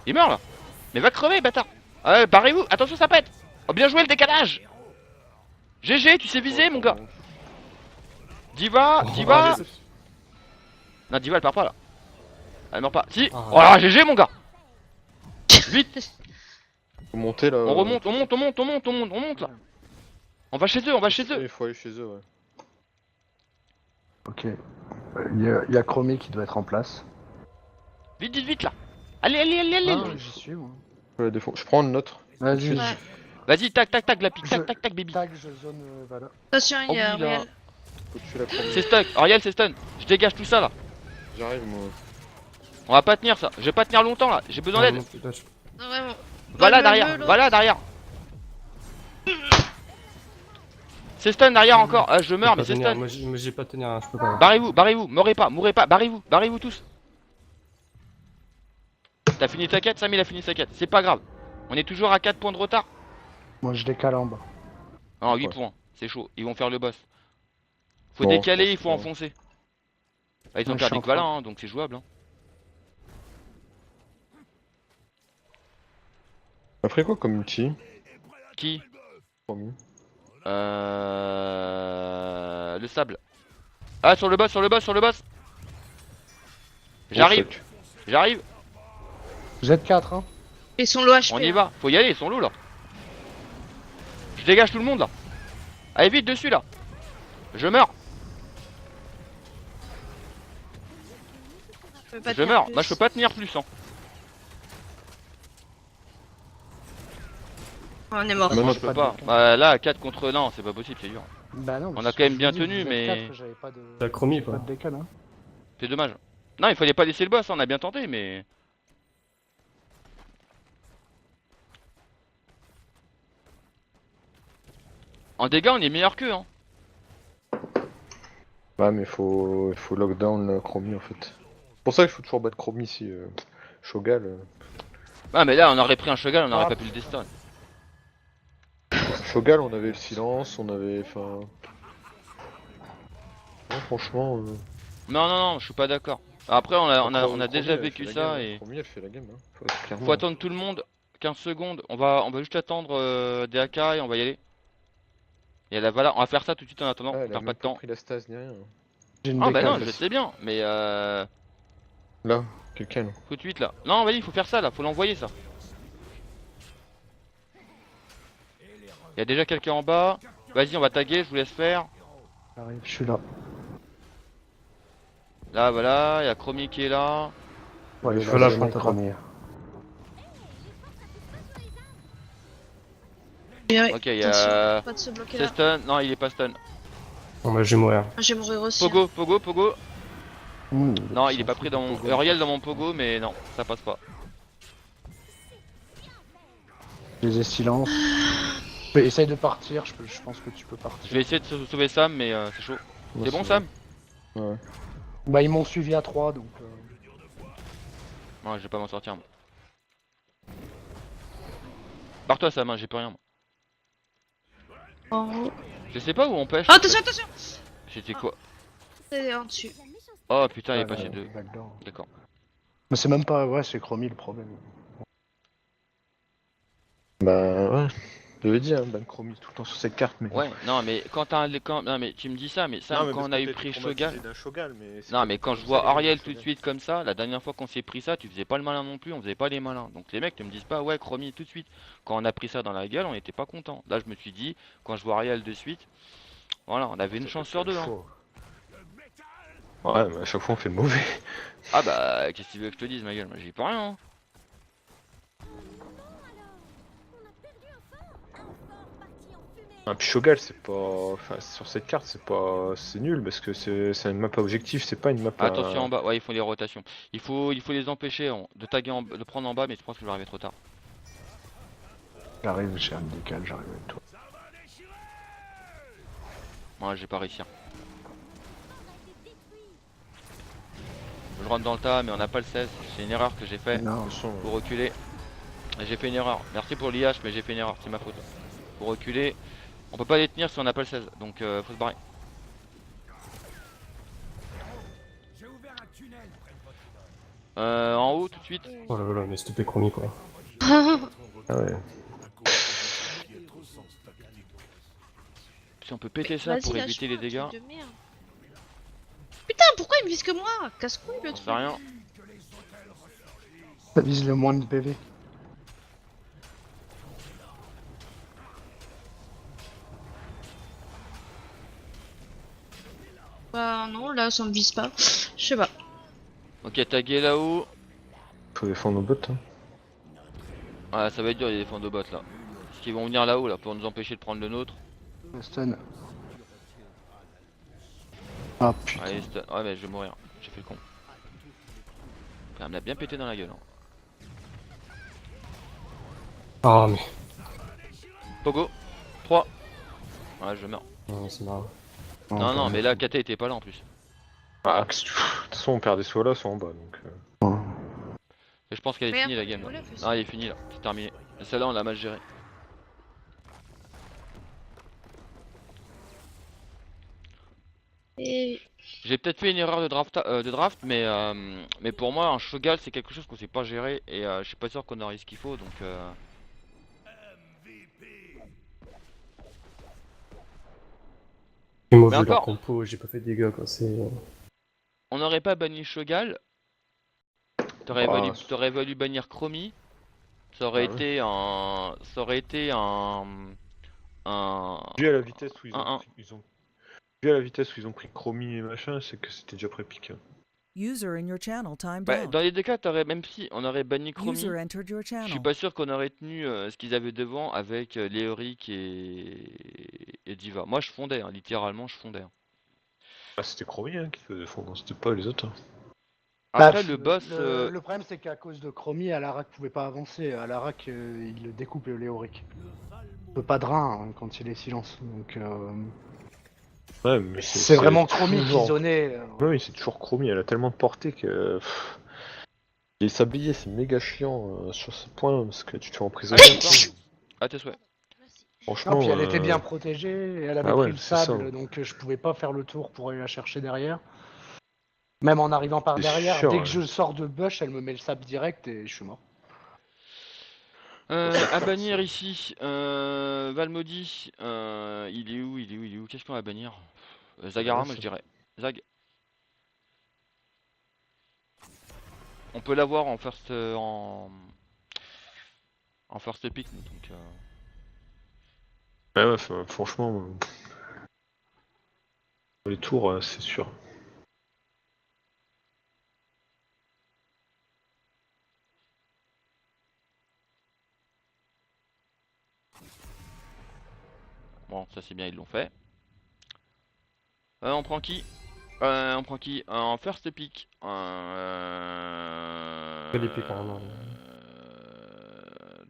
Il meurt là. Mais va crever, bâtard. Barrez-vous. Attention, ça pète. Oh, bien joué le décalage. GG, tu sais viser, mon gars. Diva, Diva. allez, Non, Diva, elle part pas là. Elle meurt pas. Si. Ah. Oh là, GG, mon gars. Vite. Faut monter là. On remonte, on monte là. On va chez eux, on va chez eux. Il faut aller chez eux, ouais. Ok. Il y a Chromie qui doit être en place. Vite, vite, vite là. Allez. Ah, j'y suis moi. Je prends le nôtre. Vas-y, Ouais. Vas-y, tac, la pique, Je- tac, baby. tag, je zone Vala. Attention, il y a Oh, oui, là. Ariel. Faut tuer la première. C'est stun, Ariel, c'est stun. Je dégage tout ça là. J'arrive, moi. On va pas tenir ça. Je vais pas tenir longtemps là. J'ai besoin d'aide. Non, vraiment. Va là le- derrière, le- va là derrière. C'est stun derrière encore. Ah, je meurs, mais c'est stun. Moi j'ai pas tenir, hein, je peux pas. Barrez-vous, mourrez pas, barrez-vous tous. T'as fini ta quête, Sam il a fini sa quête. C'est pas grave. On est toujours à 4 points de retard. Moi je décale en bas. Non, 8 Ouais. points. C'est chaud. Ils vont faire le boss. Faut Bon, décaler, je il faut pense enfoncer. Ah, ils ont Ouais, perdu je suis en que Valin, train. hein, donc c'est jouable. Hein. T'as pris quoi comme outil? Qui Promis. Le sable. Ah, sur le boss. J'arrive. Vous êtes 4 hein. Ils sont low HP. On y hein. va. Faut y aller, ils sont lourds là. Je dégage tout le monde là. Allez vite dessus là. Je meurs. Je peux pas Je tenir meurs. plus. Moi je peux pas tenir plus. Hein. On est mort. Ah, mais non, Je peux pas pas. de- Bah là 4 contre 1, c'est pas possible, c'est dur. Bah non. On mais a c'est quand même ce que bien je dis, tenu, vous êtes mais- 4, j'avais pas de... T'as chromie pas quoi. de décale hein. C'est dommage. Non, il fallait pas laisser le boss, hein, on a bien tenté, mais. En dégâts, on est meilleur qu'eux, hein. Ouais, mais faut lockdown le Chromie en fait. C'est pour ça qu'il faut toujours battre Chromie si Shogal. Ah, mais là, on aurait pris un Shogal, on aurait Ah. pas pu le destin. Shogal, on avait le silence, on avait. Enfin. Non, franchement. Non, je suis pas d'accord. Après, on a Chromie, déjà elle vécu fait la ça game, et. Chromie, elle fait la game, hein. Clairement. Faut attendre tout le monde 15 secondes. On va juste attendre des AK et on va y aller. Et là, voilà, on va faire ça tout de suite en attendant, Ah, on elle a perd pas même de temps. pris la stase ni rien. J'ai une Ah, bah décale. non, je sais bien, mais Là, quelqu'un là. tout de suite là. Non, vas-y, faut faire ça là, faut l'envoyer ça. Il y a déjà quelqu'un en bas. Vas-y, on va taguer, je vous laisse faire. J'arrive, je suis là. Là, voilà, il y a Chromie qui est là. Ouais, Je lâche je mon monte totem. Chromie. Ok, il y a. Attention, pas de se bloquer C'est là. stun. Non, il est pas stun. Bon bah je vais mourir. Je vais mourir aussi. hein. Pogo. Non, il est pas puissant, pris dans mon. Pogo. Uriel dans mon Pogo, mais non, ça passe pas. Je les ai silence. Essaye de partir, je pense que tu peux partir. Je vais essayer de sauver Sam, mais c'est chaud. Moi, C'est bon, Sam? Ouais. Bah ils m'ont suivi à 3 donc... Non, je vais pas m'en sortir. Moi. Barre-toi, Sam, hein, j'ai plus rien. Moi. En haut. Je sais pas où on pêche. Oh, attention. C'était quoi? C'est en dessus. Oh putain, il est Ah, passé deux. backdoor. D'accord. Mais c'est même pas... Ouais, c'est Chromie le problème. Bah ouais. Je l'ai dit, hein, ban Chromie tout le temps sur cette carte, mais. Ouais, non, mais quand t'as un. Non, mais tu me dis ça, mais Sam, quand on a eu pris Shogal. Non, mais quand je vois Ariel tout de suite comme ça, la dernière fois qu'on s'est pris ça, tu faisais pas le malin non plus, on faisait pas les malins. Donc les mecs ne me disent pas, ouais, Chromie tout de suite. Quand on a pris ça dans la gueule, on était pas content. Là, je me suis dit, quand je vois Ariel de suite, voilà, on avait une chance sur deux. Hein. Ouais, mais à chaque fois on fait mauvais. Ah bah, qu'est-ce que tu veux que je te dise, ma gueule? Moi, j'y peux rien. Hein. Ah, puis Shogal, c'est pas. Enfin, sur cette carte, c'est pas. C'est nul parce que c'est une map à objectif, c'est pas une map à. Attention en bas, ouais, ils font des rotations. Il faut les empêcher de taguer, de prendre en bas, mais je pense que je vais arriver trop tard. J'arrive, j'ai un décale, j'arrive avec toi. Moi, j'ai pas réussi. Je rentre dans le tas, mais on n'a pas le 16. C'est une erreur que j'ai fait. Non, Faut reculer. J'ai fait une erreur. Merci pour l'IH, mais j'ai fait une erreur, c'est ma faute. Faut reculer. On peut pas les tenir si on n'a pas le 16, donc faut se barrer. En haut tout de suite. Oh là là, mais s'il te plaît, Chromie, quoi. Ah ouais. Si on peut péter ça Vas-y, pour lâche-moi, éviter les dégâts. truc de merde. Putain, pourquoi il me vise que moi? Casse-couille le J'en truc. sais rien. Ça vise le moins de PV. Bah non, là ça me vise pas. Je sais pas. Ok, tagué là-haut. Faut défendre nos bots. Hein. Ah, ça va être dur les défendre de bots là. Parce qu'ils vont venir là-haut là pour nous empêcher de prendre le nôtre. Le stun. Ah putain. Allez, ouais, mais je vais mourir. J'ai fait le con. Elle me l'a bien pété dans la gueule. Hein. Ah, mais. Pogo. 3. Ouais, je meurs. Non, c'est marrant. Non, non, mais là, KT était pas là en plus. Ah, qu'est-ce que tu fous de toute façon, on perd des soit là, soit en bas. Donc, Et je pense qu'elle est Regarde, finie la game là. voilà, fais ça. Ah, elle est finie là. C'est terminé. Celle-là, on l'a mal gérée. Et J'ai peut-être fait une erreur de draft, mais pour moi, un Shogal c'est quelque chose qu'on sait pas gérer et je suis pas sûr qu'on aurait ce qu'il faut donc. J'ai mauvais Mais leur encore. compo, j'ai pas fait de dégâts, quoi. C'est. On n'aurait pas banni Shogal, t'aurais Ah, valu bannir Chromie, ça aurait Ah ouais. été un. Ça aurait été un. vu à la vitesse où Un. vu à la vitesse où ils ont pris Chromie et machin, c'est que c'était déjà pré-pique. Hein. User in your channel timed Bah, out. dans les deux cas, même si on aurait banni Chromie, User entered your je suis channel. pas sûr qu'on aurait tenu ce qu'ils avaient devant avec Léoric et Diva. Moi je fondais, hein, littéralement je fondais. Hein. Ah, c'était Chromie hein, qui faisait défendre, c'était pas les autres. Hein. Après Bah, le boss, le problème c'est qu'à cause de Chromie, Alarak pouvait pas avancer. Alarak il le découpe le Léoric. Il peut pas de rein hein, quand il est silence. Donc Ouais, mais c'est vraiment Chromie qui toujours- zonait. Oui, c'est toujours Chromie, elle a tellement de portée que. Les sabliers, c'est méga chiant sur ce point parce que tu te fais emprisonner. Ah, d'accord. à tes souhaits. merci. Franchement. Non, puis elle était bien protégée, et elle avait Ah ouais, pris le c'est ça. sable, donc je pouvais pas faire le tour pour aller la chercher derrière. Même en arrivant par C'est derrière, sûr, dès ouais. que je sors de bush, elle me met le sable direct et je suis mort. À bannir ici, Valmody, il est où, Qu'est-ce qu'on va bannir? Zagara, moi je dirais. Zag. On peut l'avoir en first en first pick, nous, donc. Ouais, ouais, franchement. Les tours, c'est sûr. Bon, ça c'est bien, ils l'ont fait. On prend qui? En first pick. Pas des pics, carrément.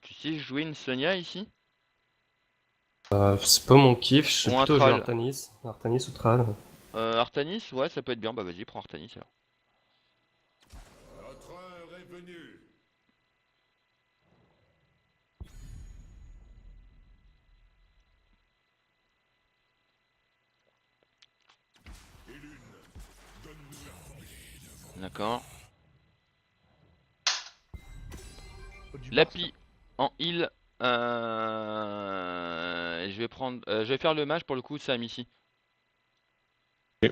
Tu sais jouer une Sonia ici? C'est pas mon kiff, je suis Ou un plutôt jouer Thrall. Artanis. Artanis ou Thrall. Artanis, ouais, ça peut être bien. Bah vas-y, prends Artanis alors. D'accord. Faut du Lapi en heal. Je vais prendre. Je vais faire le mage pour le coup, Sam ici. Ok.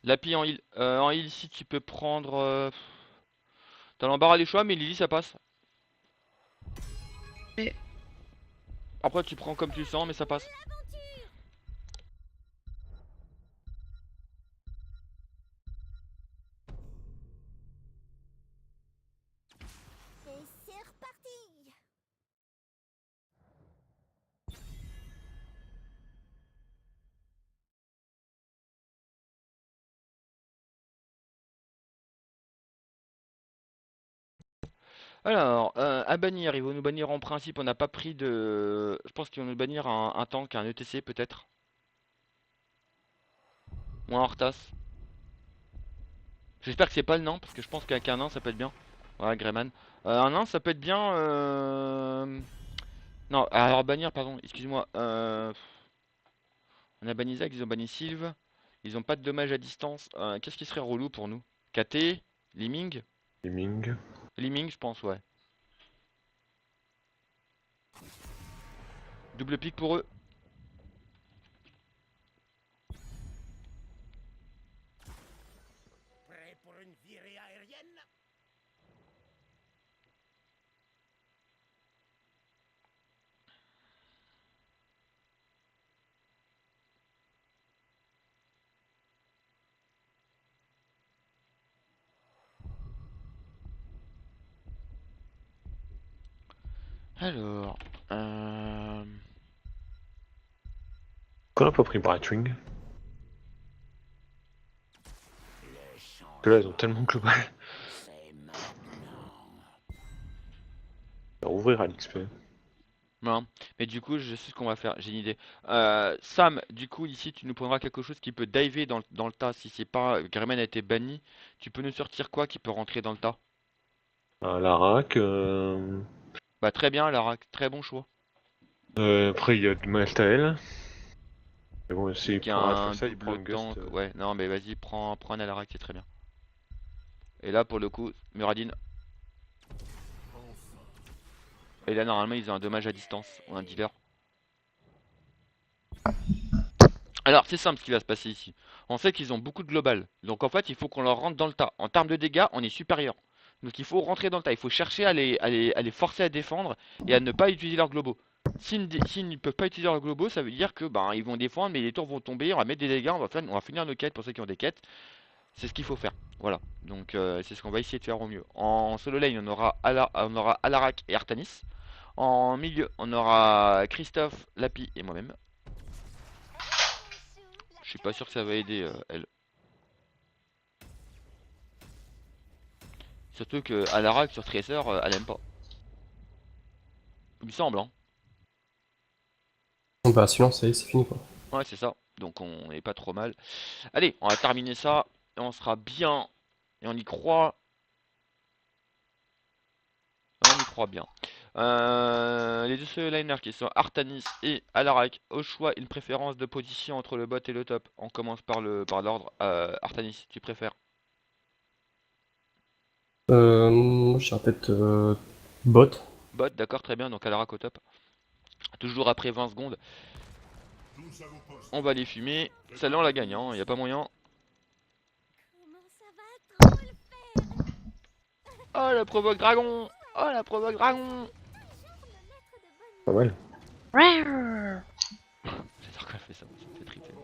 Lapi en heal. En heal ici, tu peux prendre. T'as l'embarras des choix, mais Lily ça passe. Et- Après, tu prends comme tu le sens, mais ça passe. Et c'est reparti. Alors, à bannir, ils vont nous bannir en principe. On n'a pas pris de. Je pense qu'ils vont nous bannir un tank, un ETC peut-être. Ou un Hortas. J'espère que c'est pas le nain, parce que je pense qu'avec un nain ça peut être bien. Ouais, Greyman. Un nain ça peut être bien. Non, alors bannir, pardon, excuse-moi. On a banni Zag, ils ont banni Sylve. Ils ont pas de dommages à distance. Qu'est-ce qui serait relou pour nous? KT? Liming? Liming. Liming, je pense, ouais. Double pique pour eux. Prêt pour une virée aérienne? Alors, Qu'on a pas pris Brightwing. Parce que là, ils ont tellement global. On va ouvrir à l'XP. non. Mais du coup, je sais ce qu'on va faire. J'ai une idée. Sam, du coup, ici, tu nous prendras quelque chose qui peut diver dans le tas. Si c'est pas Greymane a été banni, tu peux nous sortir quoi qui peut rentrer dans le tas? Larak. Bah très bien, Lara, très bon choix. Après, il y a du Maltael. Mais bon, s'il Qui a prend un un comme ça, il prend un double Gust. tank. Ouais, non, mais vas-y, prends un Alarak, c'est très bien. Et là, pour le coup, Muradin. Et là, normalement, ils ont un dommage à distance ou un dealer. Alors, c'est simple ce qui va se passer ici. On sait qu'ils ont beaucoup de global. Donc, en fait, il faut qu'on leur rentre dans le tas. En termes de dégâts, on est supérieur. Donc, il faut rentrer dans le tas. Il faut chercher à les forcer à défendre et à ne pas utiliser leurs globaux. S'ils ne peuvent pas utiliser leurs globaux, ça veut dire que ben, ils vont défendre, mais les tours vont tomber. On va mettre des dégâts. On va finir nos quêtes pour ceux qui ont des quêtes. C'est ce qu'il faut faire. Voilà. Donc, c'est ce qu'on va essayer de faire au mieux. En solo lane, on aura Alarak et Artanis. En milieu, on aura Christophe, Lapi et moi-même. Je suis pas sûr que ça va aider elle. Surtout que Alarak sur Tracer, elle aime pas. Il me semble, hein. Bon, bah, sinon, c'est fini, quoi. Ouais, c'est ça. Donc on est pas trop mal. Allez, on va terminer ça. Et on sera bien. Et on y croit. On y croit bien. Les deux seuls liners qui sont Artanis et Alarak. Au choix, une préférence de position entre le bot et le top. On commence par l'ordre. Artanis, tu préfères? Moi, je dirais peut-être bot. Bot, d'accord, très bien. Donc Alarak au top. Toujours après 20 secondes. On va les fumer. Celle-là, on la gagne, hein. Y a pas moyen. Comment ça va trop le faire? Oh, la provoque dragon! Oh, la provoque dragon! Toujours me mettre de bonne Pas mal. J'adore quand elle fait ça, ça me fait triper.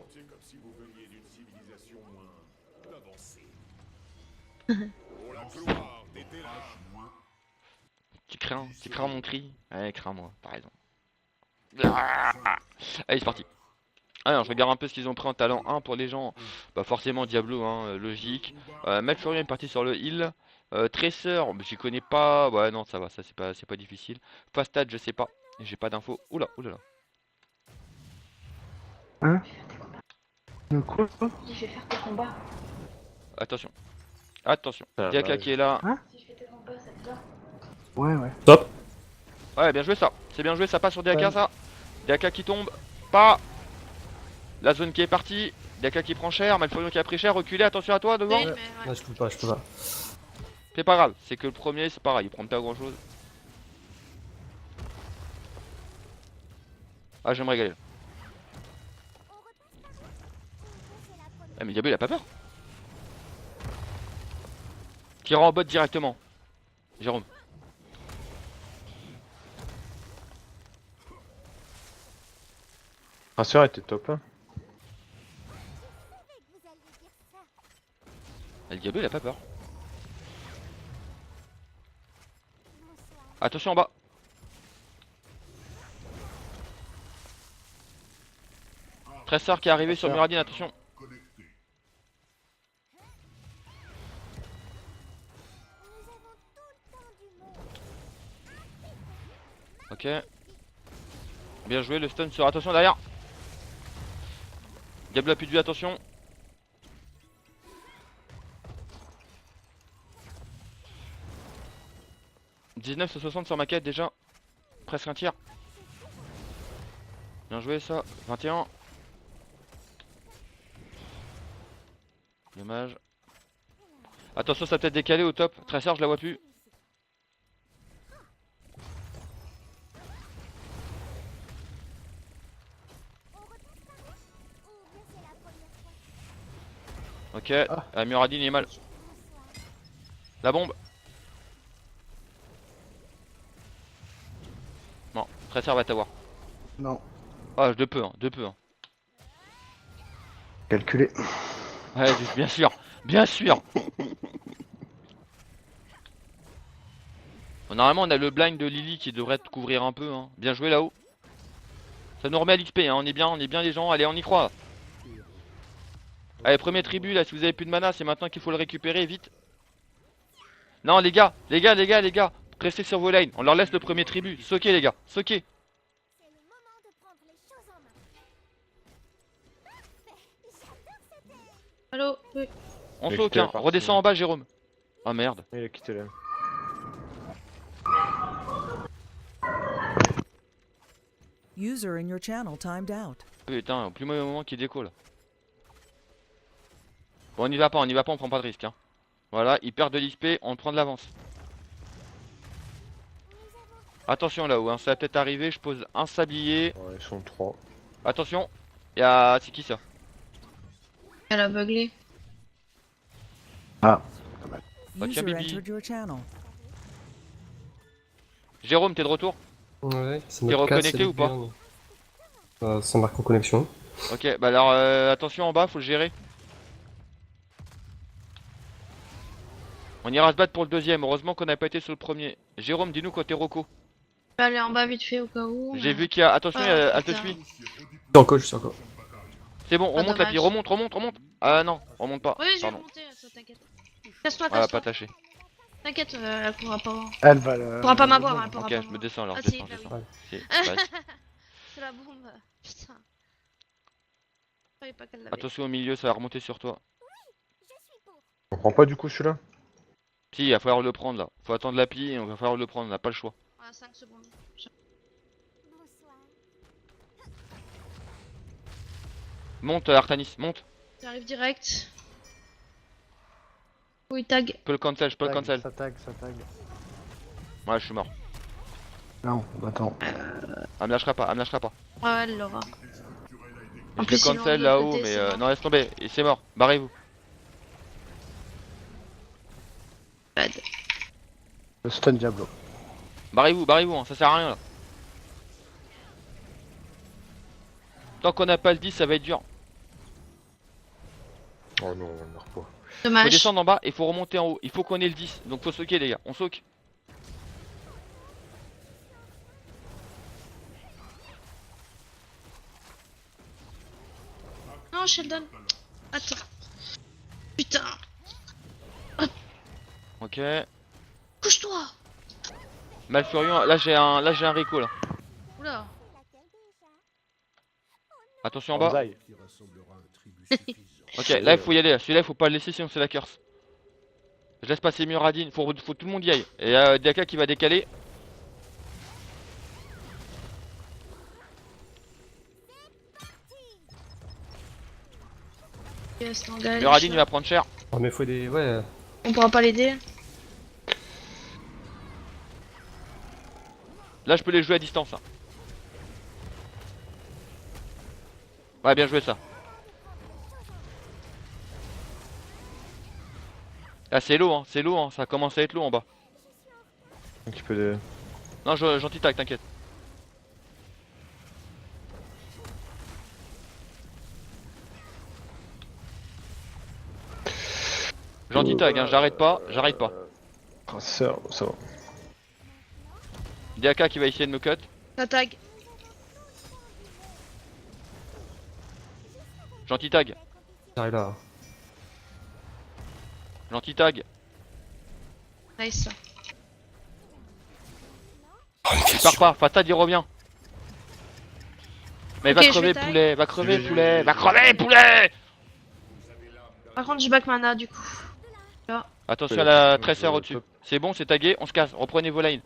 Tu crains mon cri? Ouais, crains-moi, t'as raison. Allez, c'est parti. Alors, je regarde un peu ce qu'ils ont pris en talent 1 pour les gens. Bah, forcément, Diablo, hein, logique. Malfurion est parti sur le heal. Tracer, j'y connais pas. Ouais, non, ça va, ça c'est pas difficile. Fastad, je sais pas. J'ai pas d'infos. Oula, oula là. Hein? De quoi? Si je vais faire tes combats. Attention. Attention. Ah, Diaka bah, qui est là. Si je fais tes combats, ça te va. Ouais, ouais. Top. Ouais, bien joué ça. C'est bien joué, ça passe sur Diaka Ouais. ça. Diaka qui tombe. Pas. La zone qui est partie. Diaka qui prend cher. Malfurion qui a pris cher. Reculez, attention à toi devant. Oui, mais ouais. Là, je peux pas, je peux pas. C'est pas grave. C'est que le premier, c'est pareil. Il prend pas grand chose. Ah, je vais me régaler. On repasse par là. C'est la première. Ah, mais Diablo il a pas peur. Tirant en bot directement. Jérôme. Tracer était top. Hein. Je savais que vous alliez dire ça. Ah, le Diablo il a pas peur. Bonsoir. Attention en bas. Tracer qui est arrivé sur Muradin, attention. Nous avons tout le temps du monde. Ok. Bien joué, le stun sur. Attention derrière. Diablo a plus de vue, attention. « 19 sur 60 sur ma quête déjà. Presque un tir. Bien joué ça. 21. Dommage. Attention, ça peut être décalé au top. Tracer, je la vois plus. Ok, Muradin il est mal. La bombe. Non, Tracer va t'avoir. Non. Ah, de peu, hein, de peu. Hein. Calculé. Ouais, bien sûr, bien sûr. Bon, normalement, on a le blind de Lily qui devrait te couvrir un peu. Hein. Bien joué là-haut. Ça nous remet à l'XP, hein. On est bien les gens. Allez, on y croit. Allez, premier tribu là. Si vous avez plus de mana, c'est maintenant qu'il faut le récupérer vite. Non, les gars. Restez sur vos lanes. On leur laisse le premier tribu. Soquez, les gars. Soquez. C'est le moment de prendre les choses en main. Allô? Oui. On Il a soque, quitté la hein. partie, Redescends hein. en bas, Jérôme. Ah merde. Il a quitté là. User in your channel timed out. Putain, au plus mauvais moment qu'il déco là. Bon, on y va pas, on prend pas de risque. Hein. Voilà, ils perdent de l'XP, on prend de l'avance. Attention là-haut, hein. Ça va peut-être arriver. Je pose un sablier. Ouais, ils sont 3. Attention, y'a. C'est qui ça? Elle a buglé. Ah. Ok, User Bibi. entered your channel. Jérôme, t'es de retour? Ouais, ça T'es me casse, reconnecté c'est ou pas? bien. Ça marque en connexion. Ok, bah alors attention en bas, faut le gérer. On ira se battre pour le deuxième, heureusement qu'on n'a pas été sur le premier. Jérôme, dis-nous quand t'es Rocco. Je vais aller en bas vite fait au cas où. J'ai vu qu'il y a. Attention, Ah, elle te putain. suit. Je suis encore. C'est bon, Ah, remonte la dommage. fille, remonte. Ah non, remonte pas. Oui, je vais Pardon. monter, toi, t'inquiète. Casse-toi, Ah, casse-toi. pas tâché. T'inquiète, elle pourra pas. Elle va le. Elle pourra pas m'avoir, elle pourra Ok, pas je me m'avoir. descends alors, Ah, je si, descends, bah je oui. descends. Si, vas-y. C'est la bombe. Putain. Je savais pas qu'elle l'avait. Attention au milieu, ça va remonter sur toi. On prend pas du coup celui-là? Si, il va falloir le prendre là. Faut attendre la pille et on va falloir le prendre, on n'a pas le choix. Ouais, 5 secondes. Bonsoir. Monte Artanis, monte. J'arrive direct. Oui, tag. Je peux le cancel, je peux le Tag, cancel. ça tag. Ouais, je suis mort. Non, attends. Elle me lâchera pas, Ouais, elle l'aura. Je le cancel là-haut, mais non, laisse tomber. Et c'est mort, barrez-vous. Bad. Le stun Diablo. Barrez-vous, hein, ça sert à rien là. Tant qu'on n'a pas le 10, ça va être dur. Oh non, on meurt pas. Faut Dommage. descendre en bas et faut remonter en haut. Il faut qu'on ait le 10. Donc faut soquer les gars. On soque. Non, Sheldon. Attends. Putain. Ok. Couche-toi. Malfurion, là j'ai un Rico là. Oula. Attention en bas. Banzai. Ok, là il faut y aller. Celui-là il faut pas le laisser sinon c'est la curse. Je laisse passer Muradin. Faut tout le monde y aille. Et Daka qui va décaler. Yes, t'engages. Muradin il va prendre cher. Oh, mais faut des. Ouais. On pourra pas l'aider. Là je peux les jouer à distance. Hein. Ouais, bien joué ça. Ah c'est l'eau, hein, ça commence à être l'eau en bas. Un petit peu de. Non, gentil tag, t'inquiète. Gentil tag, hein, j'arrête pas. Ah, ça va. DAK qui va essayer de me cut. Ça tag. Gentil tag, J'arrive là. gentil tag. Nice. Il part pas, Fatad il revient. Mais Ok, va je crever vais tag. poulet, va crever poulet, va crever poulet. Par contre, j'ai back mana du coup. Attention à la Tracer au-dessus. C'est bon, c'est tagué, on se casse, reprenez vos lanes.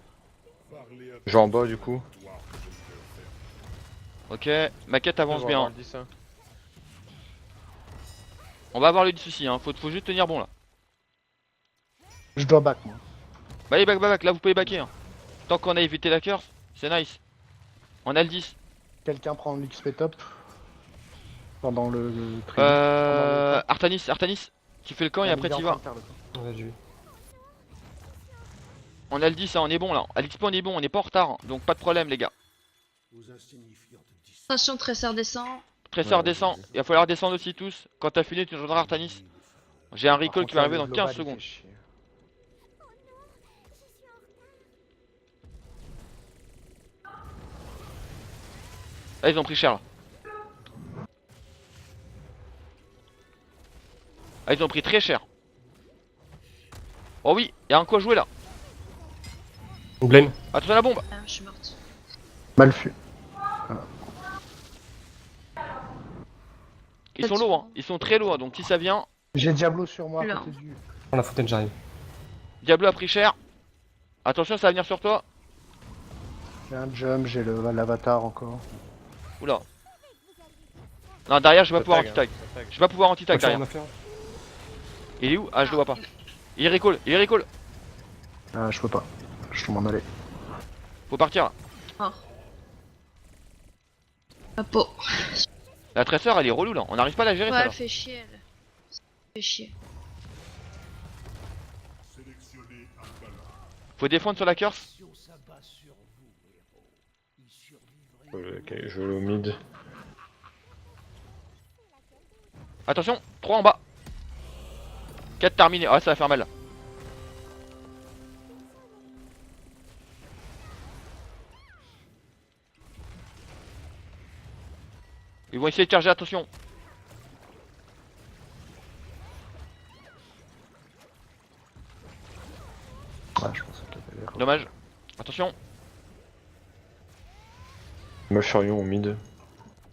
Je vais en bas du coup. Ok, ma quête avance On va bien. avoir le 10, hein. On va avoir le souci, hein. Faut juste tenir bon là. Je dois back moi. Bah allez, back, là vous pouvez backer. Hein. Tant qu'on a évité la curse, c'est nice. On a le 10. Quelqu'un prend l'XP top pendant le tribut. Artanis, tu fais le camp et après tu vas. Ouais, j'ai vu. On a le 10, hein, on est bon là. À l'XP on est bon, on n'est pas en retard. Hein. Donc pas de problème les gars. Attention, Tresseur descend. Tresseur Ouais, descend, vas-y. il va falloir descendre aussi tous. Quand t'as fini, tu nous rejoindras Artanis. J'ai un recall qui va arriver dans 15 secondes. Là, ils ont pris cher là. Ah, ils ont pris très cher. Oh oui, il y a un coup à jouer là. Blaine. Attention à la bombe. Ah, je suis morte. Mal fait. Ils sont lourds, hein. Ils sont très lourds. Donc si ça vient, J'ai Diablo sur moi à Là. côté du. Prends la fontaine, j'arrive. Diablo a pris cher. Attention, ça va venir sur toi. J'ai un jump, j'ai l'avatar encore. Oula. Non, derrière, je vais pas pouvoir Ça tag, anti-tag. hein, ça tag. Je vais pas pouvoir anti-tag On derrière. a fait un. Il est où? Ah, je le vois pas. Il recall, il recall. Ah, je peux pas. Je dois m'en aller. Faut partir là. Ma peau. La tresseur, elle est relou là. On n'arrive pas à la gérer Ouais, ça elle là. fait chier, elle. Elle fait chier. Faut défendre sur la curse. Ok, je vais au mid. Attention, 3 en bas. 4 terminés. Ah, ça va faire mal là. Ils vont essayer de charger, attention. Ah, je pensais qu'il y avait. Dommage. Attention. Moi, Charion au mid.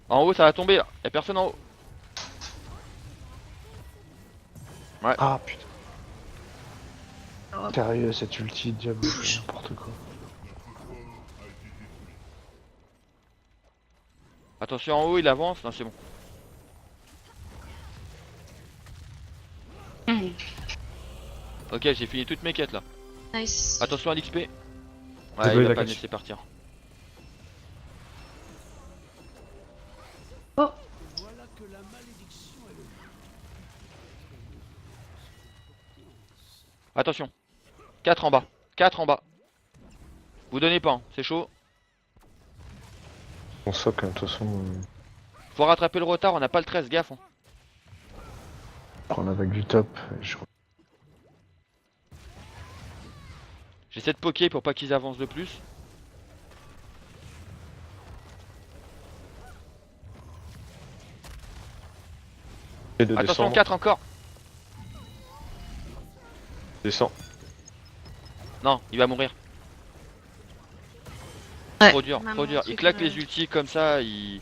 En haut, ça va tomber là. Y'a personne en haut. Ah putain. Oh. Sérieux, cette ulti de Diablo, c'est n'importe quoi. Attention en haut, il avance. Non, c'est bon. Mhm. Ok, j'ai fini toutes mes quêtes là. Nice. Attention à l'XP. Ouais, Désolé, il va la pas me catch. laisser partir. Oh. Attention. 4 en bas. 4 en bas. Vous donnez pas, hein. C'est chaud. On soc, hein, de toute façon. Faut rattraper le retard, on n'a pas le 13, gaffe. Hein. Prendre avec du top. J'essaie de poker pour pas qu'ils avancent de plus. Et de Attention, descendre. 4 encore. Descends. Non, il va mourir. Ouais. Trop dur, Maman, trop dur. Il truc, claque ouais. les ultis comme ça, il...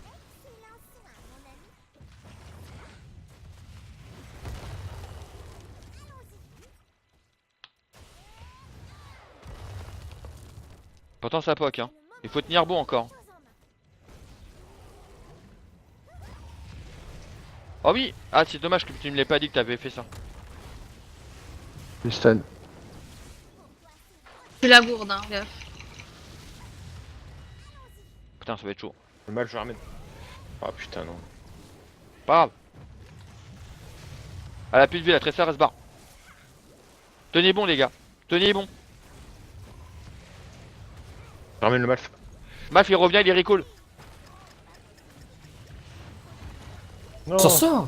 Pourtant ça poke, hein. Il faut tenir bon encore. Oh oui. Ah, c'est dommage que tu me l'aies pas dit que t'avais fait ça. Les stun. Tu la gourde, hein, gaffe. Putain, ça va être chaud. Le mal, je ramène. Ah putain, non. Pas grave. Elle a plus de vie, la tresseur, elle se barre. Tenez bon les gars. Tenez bon. Je ramène le malf. Maf il revient, il est recall. Non. S'en sort.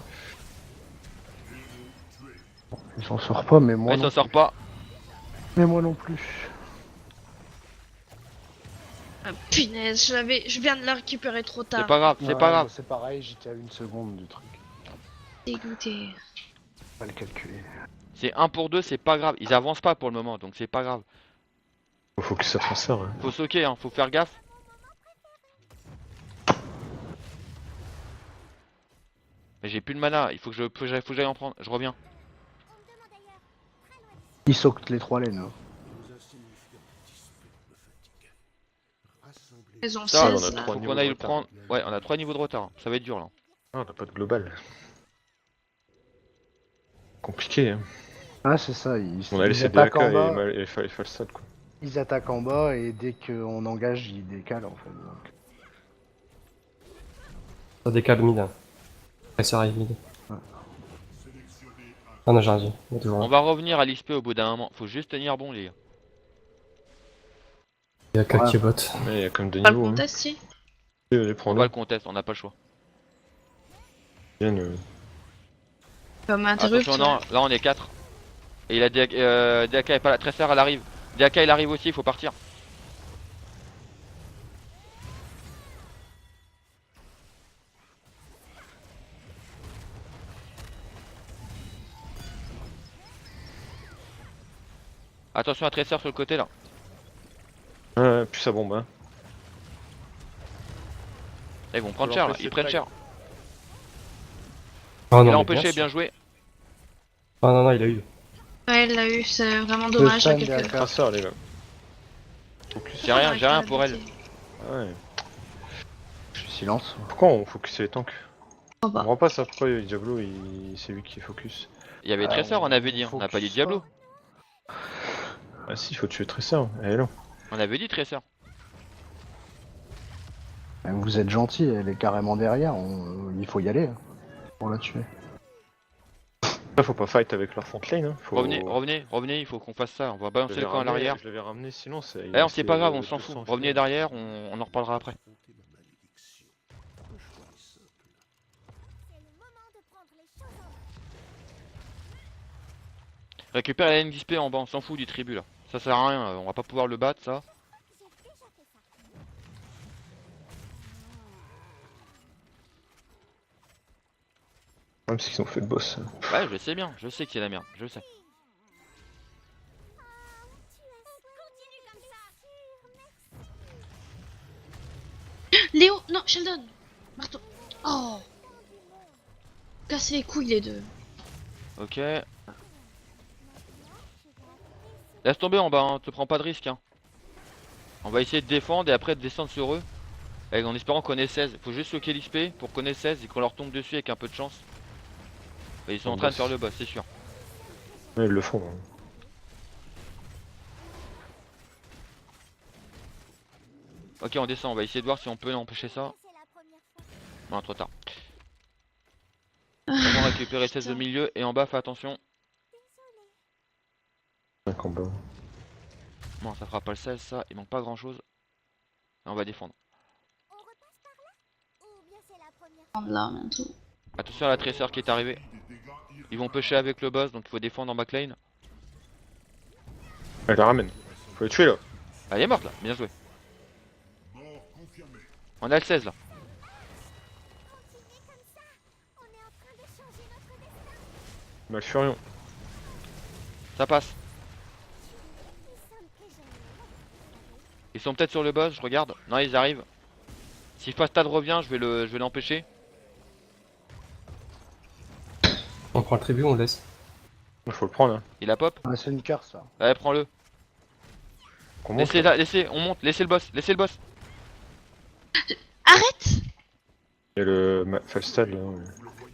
Il s'en sort pas, mais moi. Ouais, il non s'en sort pas. Mais moi non plus. Ah, punaise, je viens de la récupérer trop tard. C'est pas grave, c'est Ouais, pas grave. C'est pareil, j'étais à 1 seconde du truc. Dégoûté. Pas le calculer. C'est 1 pour 2, c'est pas grave. Ils avancent pas pour le moment, donc c'est pas grave. Faut que ça fasse ça, hein. Faut socker, hein, faut faire gaffe. Mais j'ai plus de mana, il faut que j'aille en prendre. Je reviens. Il saute les 3 lanes. Hein. Ils ont Ça, 16 on a là. trois Faut niveaux qu'on aille de le retard. prendre. Ouais, on a 3 niveaux de retard. Ça va être dur là. Ah, on a pas de global. Compliqué, hein. Ah, c'est ça, ils, On a ils laissé attaquent DAK en et, bas, et Falstad, quoi. ils attaquent en bas et dès qu'on engage, ils décalent en fait. Donc. Ça décale mid. Ça arrive mid. Ah non, j'ai rien dit. Il est toujours On là. va revenir à l'XP au bout d'un moment. Faut juste tenir bon, les gars. Il y a K Ouais. qui bot. Ouais, il y a quand même deux Pas le niveaux, hein. contest, si. Allez, On prends-le. va le contest, on n'a pas le choix. Bien, Comme interrupt. Attention, non, là on est 4. Et il a DAK est pas là. Tracer, elle arrive. DAK il arrive aussi, il faut partir. Attention à Tracer sur le côté là. Ouais, plus ça bombe, hein. Ils vont prendre Faut cher là, l'empêcher ils de prennent tag. cher. Oh Il non, a mais empêché, sûr. bien joué. Ah non, non, il a eu. Ouais, il l'a eu, c'est vraiment Deux dommage. stun, Quelques... DAK. Tracer, elle est là. Focus. J'ai rien pour elle. Ouais. Je suis silence. Pourquoi on focus les tanks? Oh On bah. comprend pas ça, pourquoi Diablo, c'est lui qui est focus. Il y avait Tracer, on avait dit, on n'a pas dit Diablo. Ah si, il faut tuer Tracer, elle est là. On avait dit Tracer. Vous êtes gentil, elle est carrément derrière, il faut y aller hein, pour la tuer. Là, faut pas fight avec leur front lane, hein. Faut... Revenez, il faut qu'on fasse ça. On va balancer le camp à l'arrière. Je l'avais ramené, sinon c'est... Eh, c'est pas grave, on s'en fout. Revenez derrière, on en reparlera après. C'est le moment de prendre les choses en main. Récupère la ligne d'XP en bas, on s'en fout du tribut là. Ça sert à rien, on va pas pouvoir le battre ça. J'ai déjà fait ça. Même si ils ont fait le boss. Ouais, je sais bien, je sais que c'est la merde, je sais. Continue comme ça. Léo, non, Sheldon. Marteau. Oh. Casser les couilles les deux. Ok. Laisse tomber en bas, hein, te prends pas de risque. Hein. On va essayer de défendre et après de descendre sur eux. En espérant qu'on ait 16. Faut juste choquer l'XP pour qu'on ait 16 et qu'on leur tombe dessus avec un peu de chance. Et ils sont en train de faire le boss, c'est sûr. Ouais, ils le font. Hein. Ok, on descend, on va essayer de voir si on peut empêcher ça. C'est la première fois. Non, trop tard. On va récupérer 16 au milieu et en bas, fais attention. Un combat. Bon, ça fera pas le 16, ça, il manque pas grand chose. Et on va défendre. On repasse par là? Ou bien c'est la première fois? Prendre là, bientôt. Attention à la Tracer qui est arrivée. Ils vont pusher avec le boss, donc il faut défendre en backlane. Elle la ramène. Faut les tuer là. Ah, elle est morte là, bien joué. On a le 16 là. Continuez comme ça. On est en train de changer notre destin. Malfurion. Ça passe. Nous sommes très jeunes. Ils sont peut-être sur le boss, je regarde. Non, ils arrivent. Si Fastad revient, je vais l'empêcher. On prend le tribut, on le laisse. Il faut le prendre. Hein. Il a pop. Ah, c'est une carte ça. Allez, prends-le. Qu'on monte, Laissez là. là, laissez, on monte, laissez le boss, laissez le boss. Arrête. Il y a le Falstad là. Ouais.